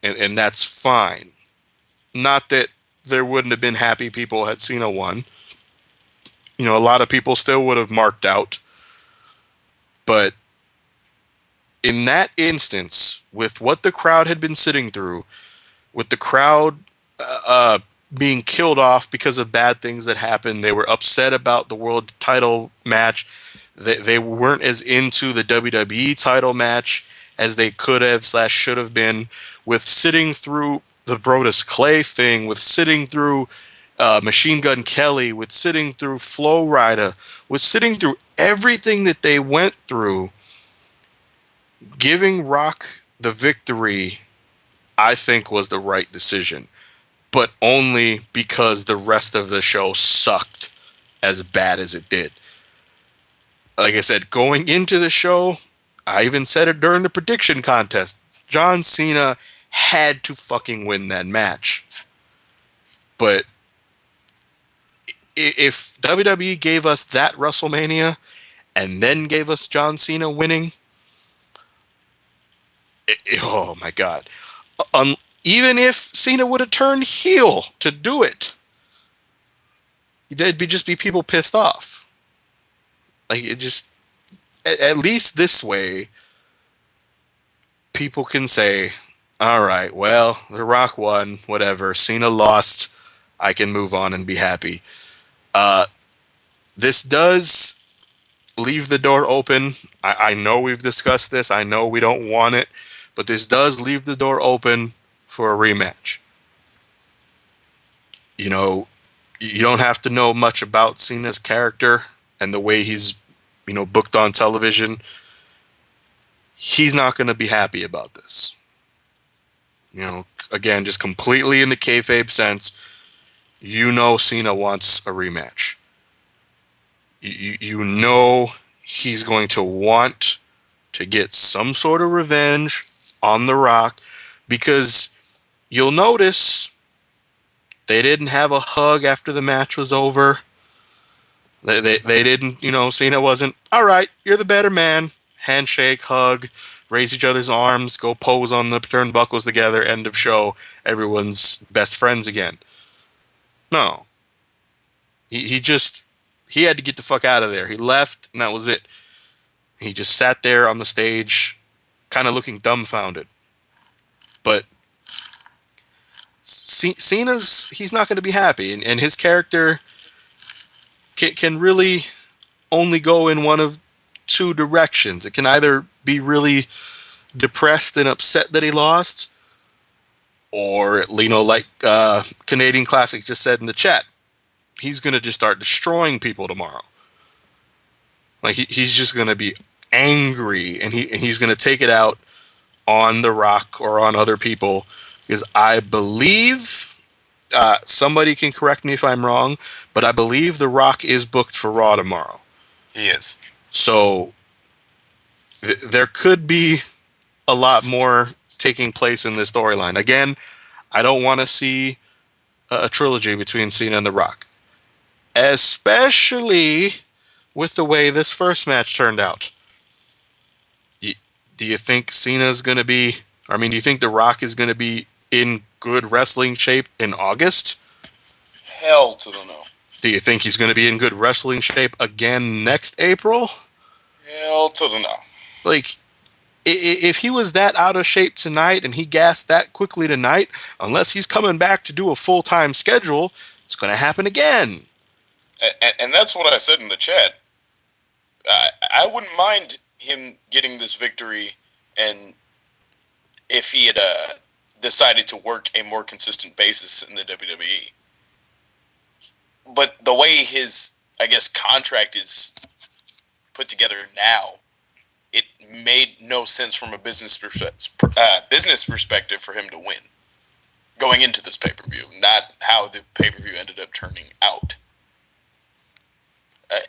And that's fine. Not that there wouldn't have been happy people had Cena won. You know, a lot of people still would have marked out. But in that instance, with what the crowd had been sitting through, with the crowd being killed off because of bad things that happened, they were upset about the world title match. They weren't as into the WWE title match as they could have / should have been, with sitting through the Brodus Clay thing, with sitting through Machine Gun Kelly, with sitting through Flow Rida, with sitting through everything that they went through. Giving Rock the victory, I think, was the right decision, but only because the rest of the show sucked as bad as it did. Like I said, going into the show, I even said it during the prediction contest, John Cena had to fucking win that match. But if WWE gave us that WrestleMania and then gave us John Cena winning, oh my God. Even if Cena would have turned heel to do it, there'd just be people pissed off. Like, it just, at least this way, people can say, all right, well, The Rock won, whatever. Cena lost. I can move on and be happy. This does leave the door open. I know we've discussed this. I know we don't want it. But this does leave the door open for a rematch. You know, you don't have to know much about Cena's character and the way he's, you know, booked on television. He's not going to be happy about this. You know, again, just completely in the kayfabe sense, you know Cena wants a rematch. You know he's going to want to get some sort of revenge on The Rock, because you'll notice they didn't have a hug after the match was over. They didn't, you know, Cena wasn't, all right, you're the better man. Handshake, hug, raise each other's arms, go pose on the turnbuckles together, end of show, everyone's best friends again. No. He had to get the fuck out of there. He left, and that was it. He just sat there on the stage, kind of looking dumbfounded. But Cena's, he's not going to be happy, and his character can really only go in one of two directions. It can either be really depressed and upset that he lost, or, you know, like Canadian Classic just said in the chat, he's going to just start destroying people tomorrow. Like, he's just going to be angry, and he's going to take it out on The Rock or on other people, because I believe, somebody can correct me if I'm wrong, but I believe The Rock is booked for Raw tomorrow. He is. So there could be a lot more taking place in this storyline. Again, I don't want to see a trilogy between Cena and The Rock, especially with the way this first match turned out. Do you think Cena's going to be, I mean, do you think The Rock is going to be in good wrestling shape in August? Hell to the no. Do you think he's going to be in good wrestling shape again next April? Hell to the no. Like, if he was that out of shape tonight and he gassed that quickly tonight, unless he's coming back to do a full-time schedule, it's going to happen again. And that's what I said in the chat. I wouldn't mind him getting this victory, and if he had decided to work a more consistent basis in the WWE. But the way his, I guess, contract is put together now, it made no sense from a business perspective for him to win going into this pay-per-view, not how the pay-per-view ended up turning out.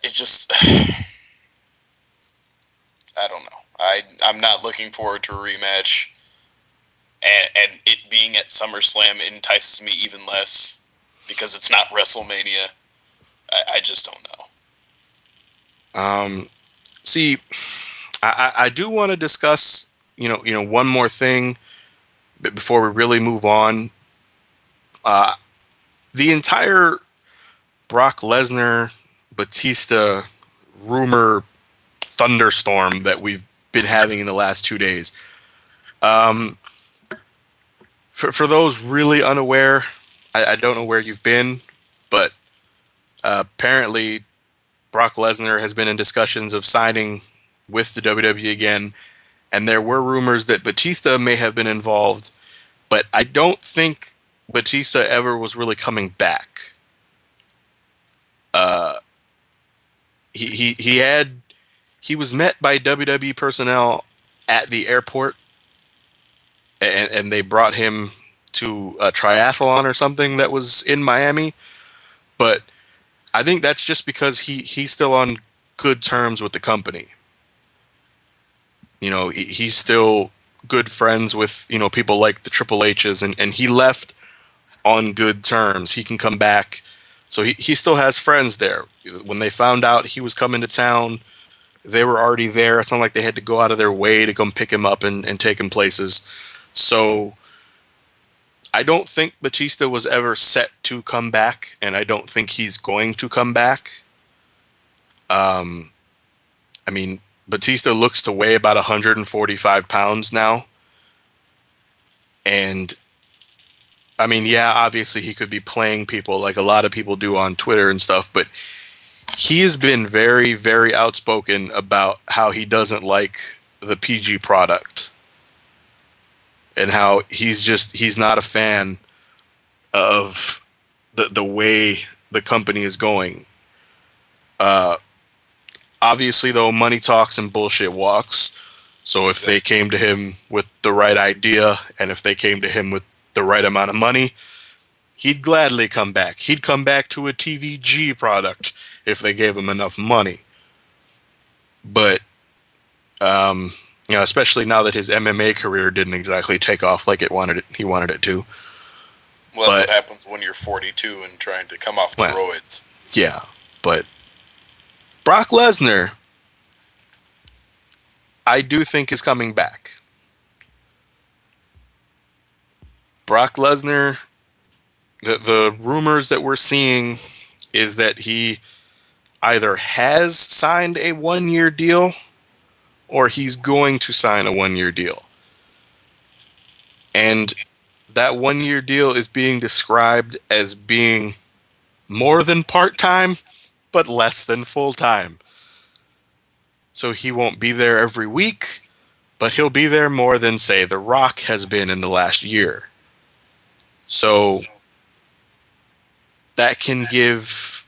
It just, I don't know. I'm not looking forward to a rematch, and it being at SummerSlam entices me even less because it's not WrestleMania. I just don't know. See, I do want to discuss one more thing before we really move on. The entire Brock Lesnar Batista rumor thunderstorm that we've been having in the last 2 days. For those really unaware, I don't know where you've been, but apparently Brock Lesnar has been in discussions of signing with the WWE again, and there were rumors that Batista may have been involved, but I don't think Batista ever was really coming back. He was met by WWE personnel at the airport, and they brought him to a triathlon or something that was in Miami. But I think that's just because he's still on good terms with the company. He's still good friends with, people like the Triple H's, and he left on good terms. He can come back. So he still has friends there. When they found out he was coming to town, they were already there. It's not like they had to go out of their way to come pick him up and take him places. So I don't think Batista was ever set to come back, and I don't think he's going to come back. Batista looks to weigh about 145 pounds now. And, obviously he could be playing people like a lot of people do on Twitter and stuff, but he has been very, very outspoken about how he doesn't like the PG product and how he's not a fan of the way the company is going. Obviously, though, money talks and bullshit walks. So if they came to him with the right idea, and if they came to him with the right amount of money, he'd gladly come back. He'd come back to a TVG product if they gave him enough money. But, especially now that his MMA career didn't exactly take off like he wanted it to. Well, that's what happens when you're 42 and trying to come off the roids. Yeah, but Brock Lesnar, I do think is coming back. Brock Lesnar, the rumors that we're seeing is that he either has signed a 1-year deal or he's going to sign a 1-year deal. And that 1-year deal is being described as being more than part-time, but less than full-time. So he won't be there every week, but he'll be there more than, say, The Rock has been in the last year. So that can give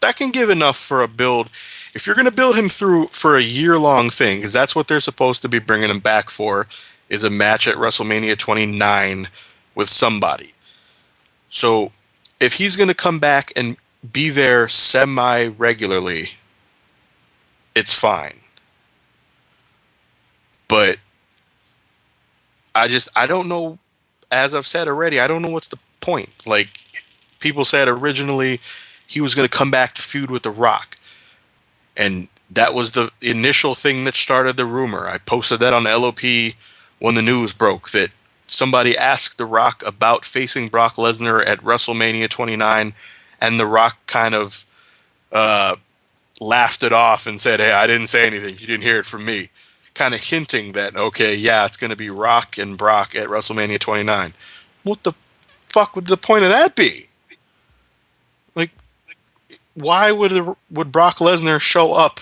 enough for a build. If you're going to build him through for a year-long thing, because that's what they're supposed to be bringing him back for, is a match at WrestleMania 29 with somebody. So if he's going to come back and be there semi-regularly, it's fine. But I don't know, as I've said already, I don't know what's the point. Like, people said originally he was going to come back to feud with The Rock. And that was the initial thing that started the rumor. I posted that on the LOP when the news broke, that somebody asked The Rock about facing Brock Lesnar at WrestleMania 29, and The Rock kind of laughed it off and said, "Hey, I didn't say anything. You didn't hear it from me." Kind of hinting that, okay, yeah, it's going to be Rock and Brock at WrestleMania 29. What the fuck would the point of that be? Like, why would Brock Lesnar show up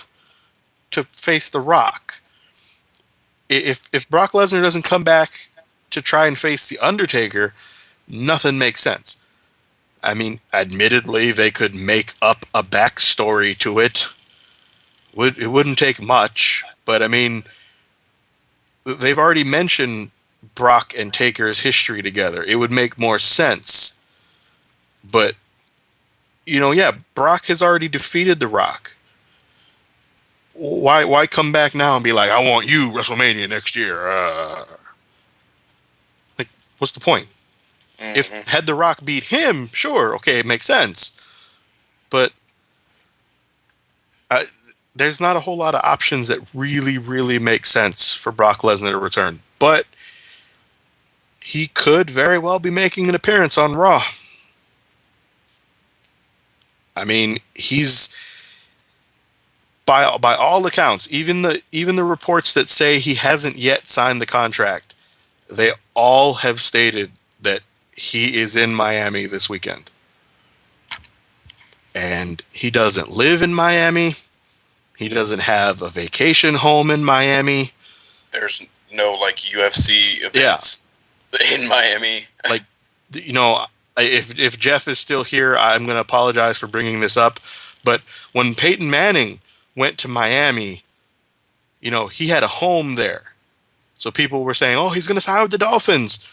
to face The Rock? If Brock Lesnar doesn't come back to try and face The Undertaker, nothing makes sense. I mean, admittedly, they could make up a backstory to it. It wouldn't take much, but I mean, they've already mentioned Brock and Taker's history together. It would make more sense. But, Brock has already defeated The Rock. Why come back now and be like, "I want you WrestleMania next year"? Like, what's the point? Mm-hmm. If had The Rock beat him, sure, okay, it makes sense. But there's not a whole lot of options that really, really make sense for Brock Lesnar to return. But he could very well be making an appearance on Raw. I mean, he's by all accounts, even the reports that say he hasn't yet signed the contract, they all have stated that he is in Miami this weekend. And he doesn't live in Miami. He doesn't have a vacation home in Miami. There's no like UFC events in Miami. Like, you know, if Jeff is still here, I'm going to apologize for bringing this up. But when Peyton Manning went to Miami, you know, he had a home there. So people were saying, oh, he's going to sign with the Dolphins.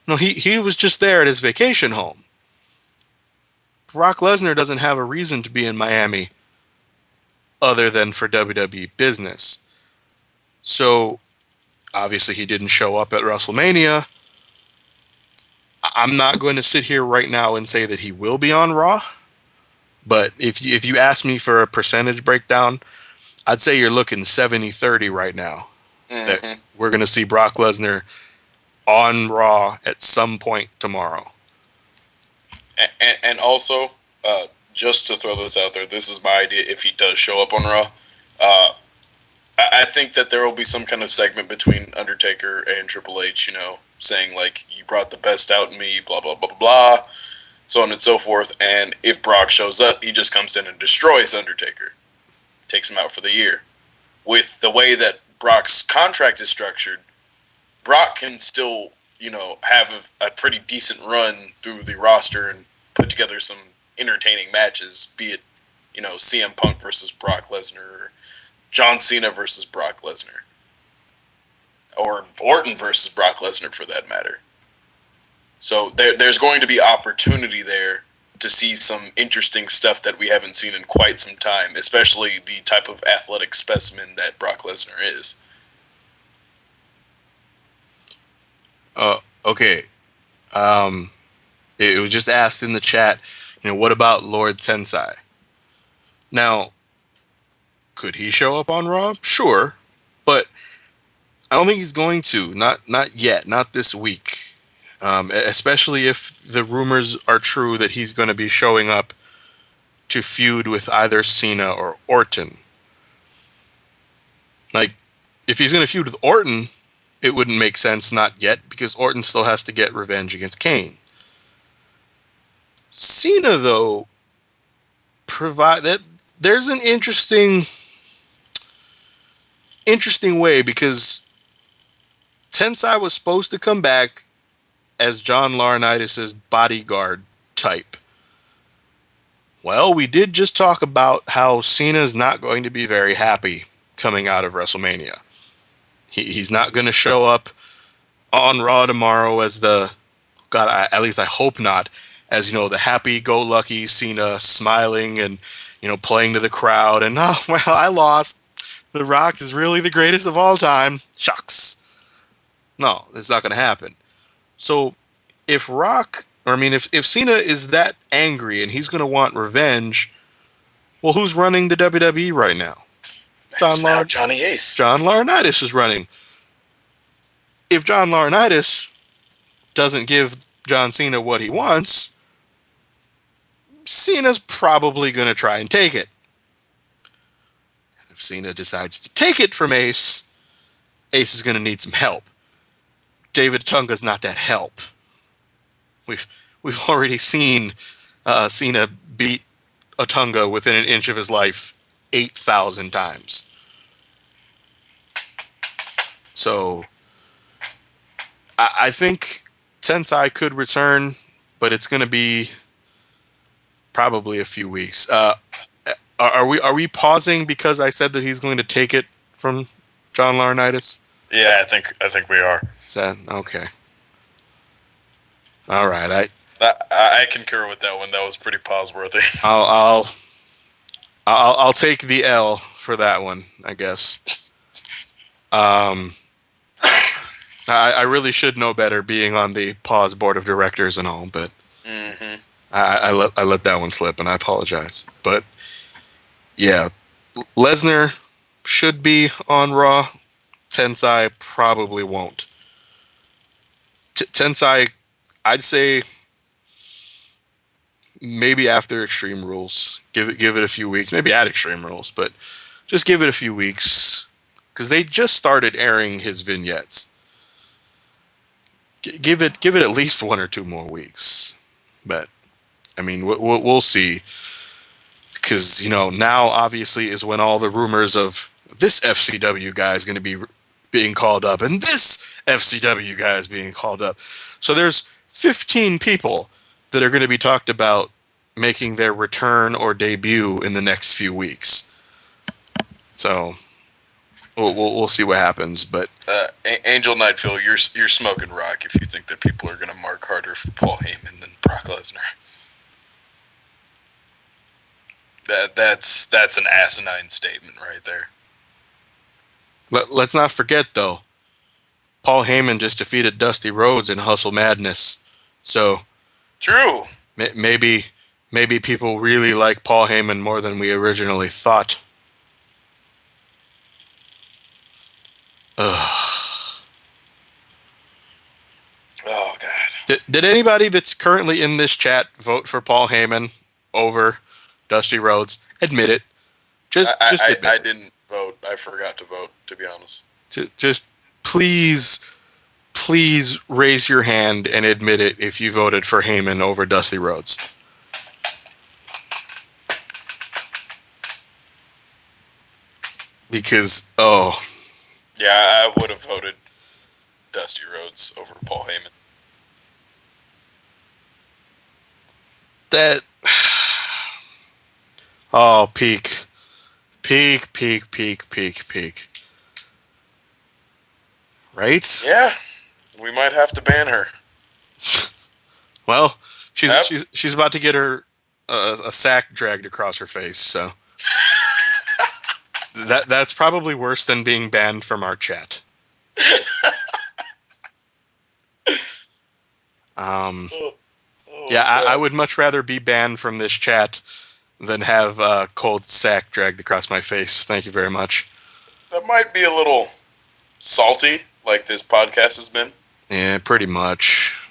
No, he was just there at his vacation home. Brock Lesnar doesn't have a reason to be in Miami other than for WWE business. So, obviously he didn't show up at WrestleMania. I'm not going to sit here right now and say that he will be on Raw. But if you ask me for a percentage breakdown, I'd say you're looking 70-30 right now. Mm-hmm. That we're going to see Brock Lesnar on Raw at some point tomorrow. And also, just to throw this out there, this is my idea if he does show up on Raw. I think that there will be some kind of segment between Undertaker and Triple H, you know, saying, like, you brought the best out in me, blah, blah, blah, blah, blah, so on and so forth. And if Brock shows up, he just comes in and destroys Undertaker, takes him out for the year. With the way that Brock's contract is structured, Brock can still, you know, have a pretty decent run through the roster and put together some entertaining matches, be it, you know, CM Punk versus Brock Lesnar, or John Cena versus Brock Lesnar, or Orton versus Brock Lesnar for that matter. So there's going to be opportunity there to see some interesting stuff that we haven't seen in quite some time, especially the type of athletic specimen that Brock Lesnar is. Okay. It was just asked in the chat, you know, what about Lord Tensai? Now, could he show up on Raw? Sure, but I don't think he's going to. Not yet. Not this week. Especially if the rumors are true that he's going to be showing up to feud with either Cena or Orton. Like, if he's going to feud with Orton, it wouldn't make sense not yet because Orton still has to get revenge against Kane. Cena, though, there's an interesting way because Tensai was supposed to come back as John Laurinaitis' bodyguard type. Well, we did just talk about how Cena's not going to be very happy coming out of WrestleMania. He's not going to show up on Raw tomorrow as at least I hope not, as, you know, the happy-go-lucky Cena smiling and, you know, playing to the crowd and, oh, well, I lost. The Rock is really the greatest of all time. Shucks. No, it's not going to happen. So if Cena is that angry and he's going to want revenge, well, who's running the WWE right now? Johnny Ace. John Laurinaitis is running. If John Laurinaitis doesn't give John Cena what he wants, Cena's probably going to try and take it. If Cena decides to take it from Ace, Ace is going to need some help. David Otunga's not that help. We've already seen Cena beat Otunga within an inch of his life 8,000 times. So I think Tensai could return, but it's going to be probably a few weeks. Are we pausing because I said that he's going to take it from John Laurinaitis? Yeah, I think we are. Is that okay? All right, I concur with that one. That was pretty pause-worthy. I'll take the L for that one, I guess. I really should know better, being on the pause board of directors and all, but I let that one slip, and I apologize. But yeah, Lesnar should be on Raw. Tensai probably won't. Tensai, I'd say maybe after Extreme Rules. Give it a few weeks. Maybe at Extreme Rules, but just give it a few weeks because they just started airing his vignettes. Give it at least 1 or 2 more weeks. But I mean, we'll see. Because now obviously is when all the rumors of this FCW guy is going to be being called up, and this FCW guy is being called up. So there's 15 people that are going to be talked about making their return or debut in the next few weeks. So we'll see what happens. But Angel Nightfield, you're smoking rock if you think that people are going to mark harder for Paul Heyman than Brock Lesnar. That's an asinine statement right there. Let's not forget, though, Paul Heyman just defeated Dusty Rhodes in Hustle Madness. So True. Maybe people really like Paul Heyman more than we originally thought. Ugh. Oh, God. Did anybody that's currently in this chat vote for Paul Heyman over Dusty Rhodes? Admit it. Just admit I it. didn't vote. I forgot to vote, to be honest. Just please raise your hand and admit it if you voted for Heyman over Dusty Rhodes. Because, Yeah, I would have voted Dusty Rhodes over Paul Heyman. that... peak. Right? Yeah, we might have to ban her. Well, she's Yep. she's about to get her a sack dragged across her face, so that's probably worse than being banned from our chat. Yeah, I would much rather be banned from this chat than have a cold sack dragged across my face. Thank you very much. That might be a little salty, like this podcast has been. Yeah, pretty much.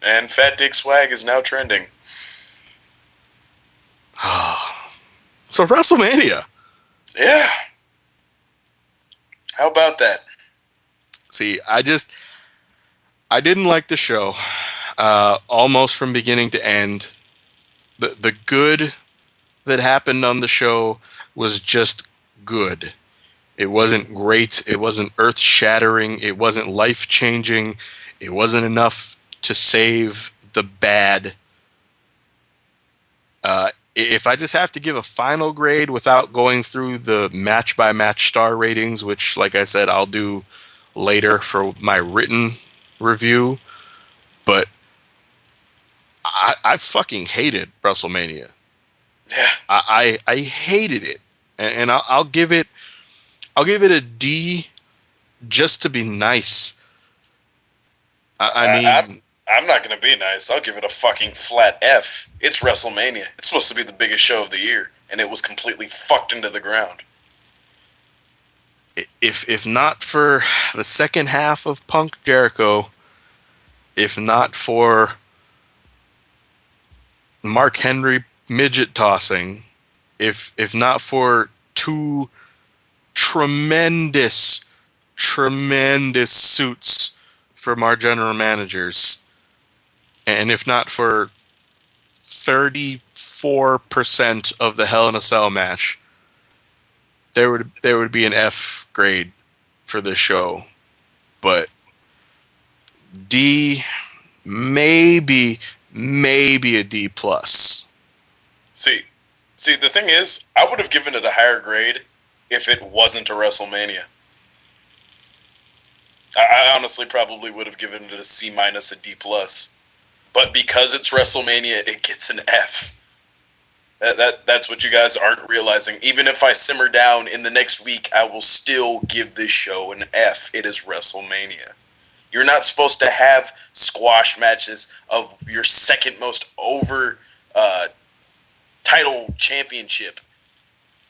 And Fat Dick Swag is now trending. So WrestleMania. Yeah. How about that? See, I didn't like the show, almost from beginning to end. The good that happened on the show was just good. It wasn't great. It wasn't earth-shattering. It wasn't life-changing. It wasn't enough to save the bad. If I just have to give a final grade without going through the match-by-match star ratings, which, like I said, I'll do later for my written review, but I fucking hated WrestleMania. Yeah. I hated it, and I'll give it a D, just to be nice. I mean, I'm not going to be nice. I'll give it a fucking flat F. It's WrestleMania. It's supposed to be the biggest show of the year, and it was completely fucked into the ground. If not for the second half of Punk Jericho, if not for Mark Henry midget tossing, if not for two tremendous suits from our general managers, and if not for 34% of the Hell in a Cell match, there would be an F grade for this show. But D, maybe a D plus. See, the thing is, I would have given it a higher grade if it wasn't a WrestleMania. I honestly probably would have given it a C minus, a D plus. But because it's WrestleMania, it gets an F. That's what you guys aren't realizing. Even if I simmer down in the next week, I will still give this show an F. It is WrestleMania. You're not supposed to have squash matches of your second most over title championship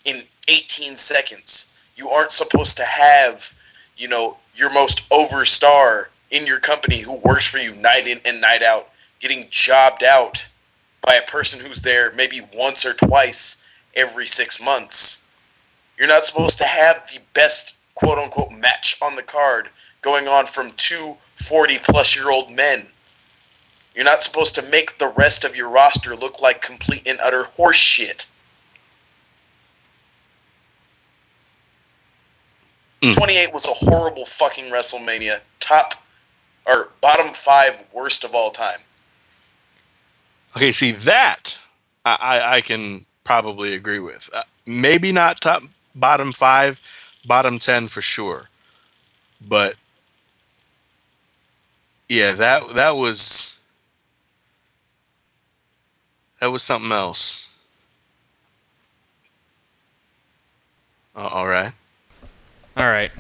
in 18 seconds. You aren't supposed to have, your most over star in your company who works for you night in and night out getting jobbed out by a person who's there maybe once or twice every 6 months. You're not supposed to have the best quote-unquote match on the card going on from two 40-plus-year-old men. You're not supposed to make the rest of your roster look like complete and utter horse shit. 28 was a horrible fucking WrestleMania. Bottom 5 worst of all time. Okay, see, that I can probably agree with. Maybe not bottom 5, bottom 10 for sure. But yeah, that was something else. All right. All right.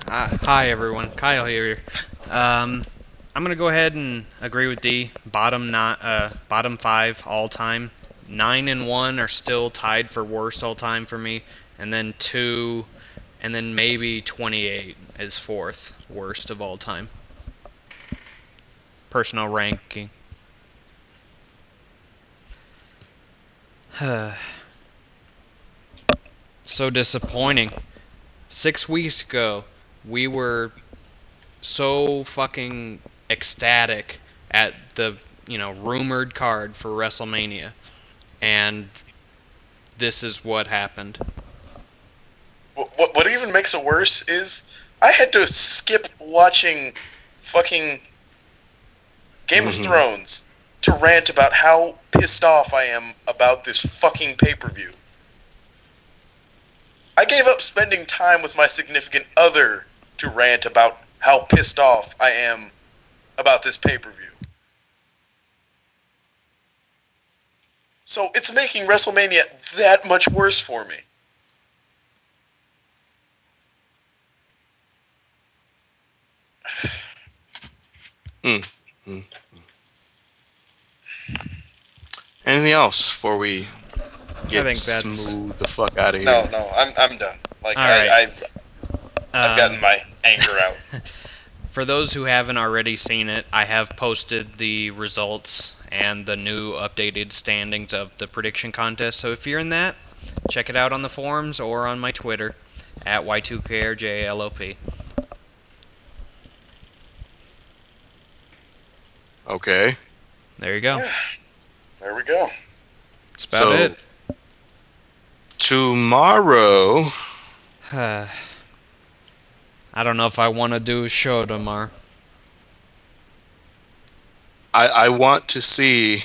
Hi everyone, Kyle here. I'm gonna go ahead and agree with D. Bottom 5 all time. 9 and 1 are still tied for worst all time for me, and then 2, and then maybe 28 is 4th worst of all time. Personal ranking. So disappointing. 6 weeks ago, we were so fucking ecstatic at the, rumored card for WrestleMania. And this is what happened. What even makes it worse is I had to skip watching fucking Game of Thrones to rant about how pissed off I am about this fucking pay-per-view. I gave up spending time with my significant other to rant about how pissed off I am about this pay-per-view. So it's making WrestleMania that much worse for me. Anything else before we get smooth the fuck out of here? No, I'm done. Like, all right. I've gotten my anger out. For those who haven't already seen it, I have posted the results and the new updated standings of the prediction contest. So if you're in that, check it out on the forums or on my Twitter at Y2KRJLOP. Okay. There you go. Yeah, there we go. That's about it. Tomorrow. I don't know if I want to do a show tomorrow. I want to see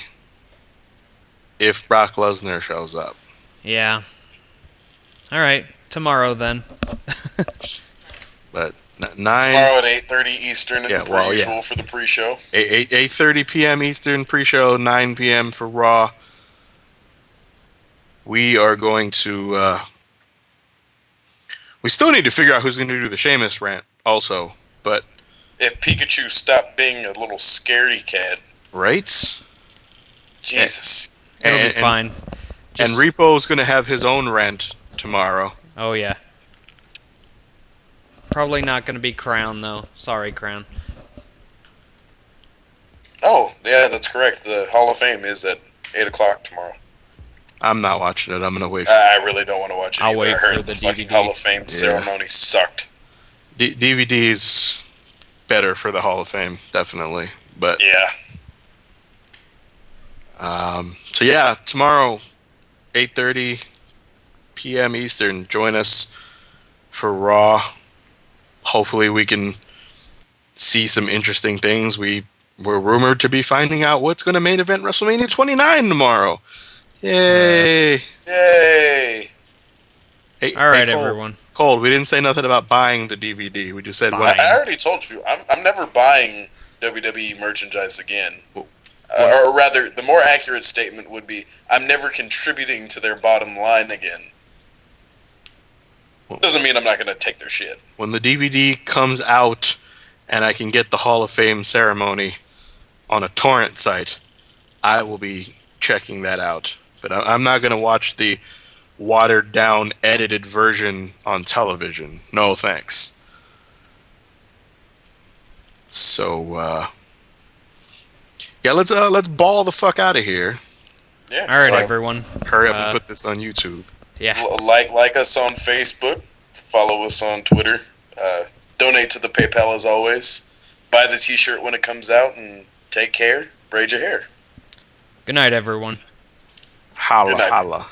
if Brock Lesnar shows up. Yeah. All right. Tomorrow then. But 9. Tomorrow at 8:30 Eastern, per usual for the pre-show. 8:30 p.m. Eastern pre-show, 9 p.m. for Raw. We are going to. We still need to figure out who's going to do the Sheamus rant, also. But if Pikachu stopped being a little scaredy cat, right? Jesus, it'll be fine. And Repo's going to have his own rant tomorrow. Oh yeah. Probably not going to be Crown, though. Sorry, Crown. Oh, yeah, that's correct. The Hall of Fame is at 8 o'clock tomorrow. I'm not watching it. I'm going to wait. I really don't want to watch it I'll either. wait I heard for the fucking DVD. Hall of Fame ceremony sucked. DVD's better for the Hall of Fame, definitely. But yeah. So yeah, tomorrow, 8:30 p.m. Eastern. Join us for Raw. Hopefully we can see some interesting things. We're rumored to be finding out what's going to main event WrestleMania 29 tomorrow. Yay! Yay! Hey, all right, Cole, everyone. Cole, we didn't say nothing about buying the DVD. We just said I already told you. I'm never buying WWE merchandise again. Or rather, the more accurate statement would be, I'm never contributing to their bottom line again. Doesn't mean I'm not going to take their shit. When the DVD comes out and I can get the Hall of Fame ceremony on a torrent site, I will be checking that out. But I'm not going to watch the watered down, edited version on television. No thanks. So, yeah, let's ball the fuck out of here. Yeah. All right, so everyone. Hurry up and put this on YouTube. Yeah. like us on Facebook. Follow us on Twitter. Donate to the PayPal as always. Buy the T-shirt when it comes out, and take care. Braid your hair. Good night, everyone. Holla, Good night. holla.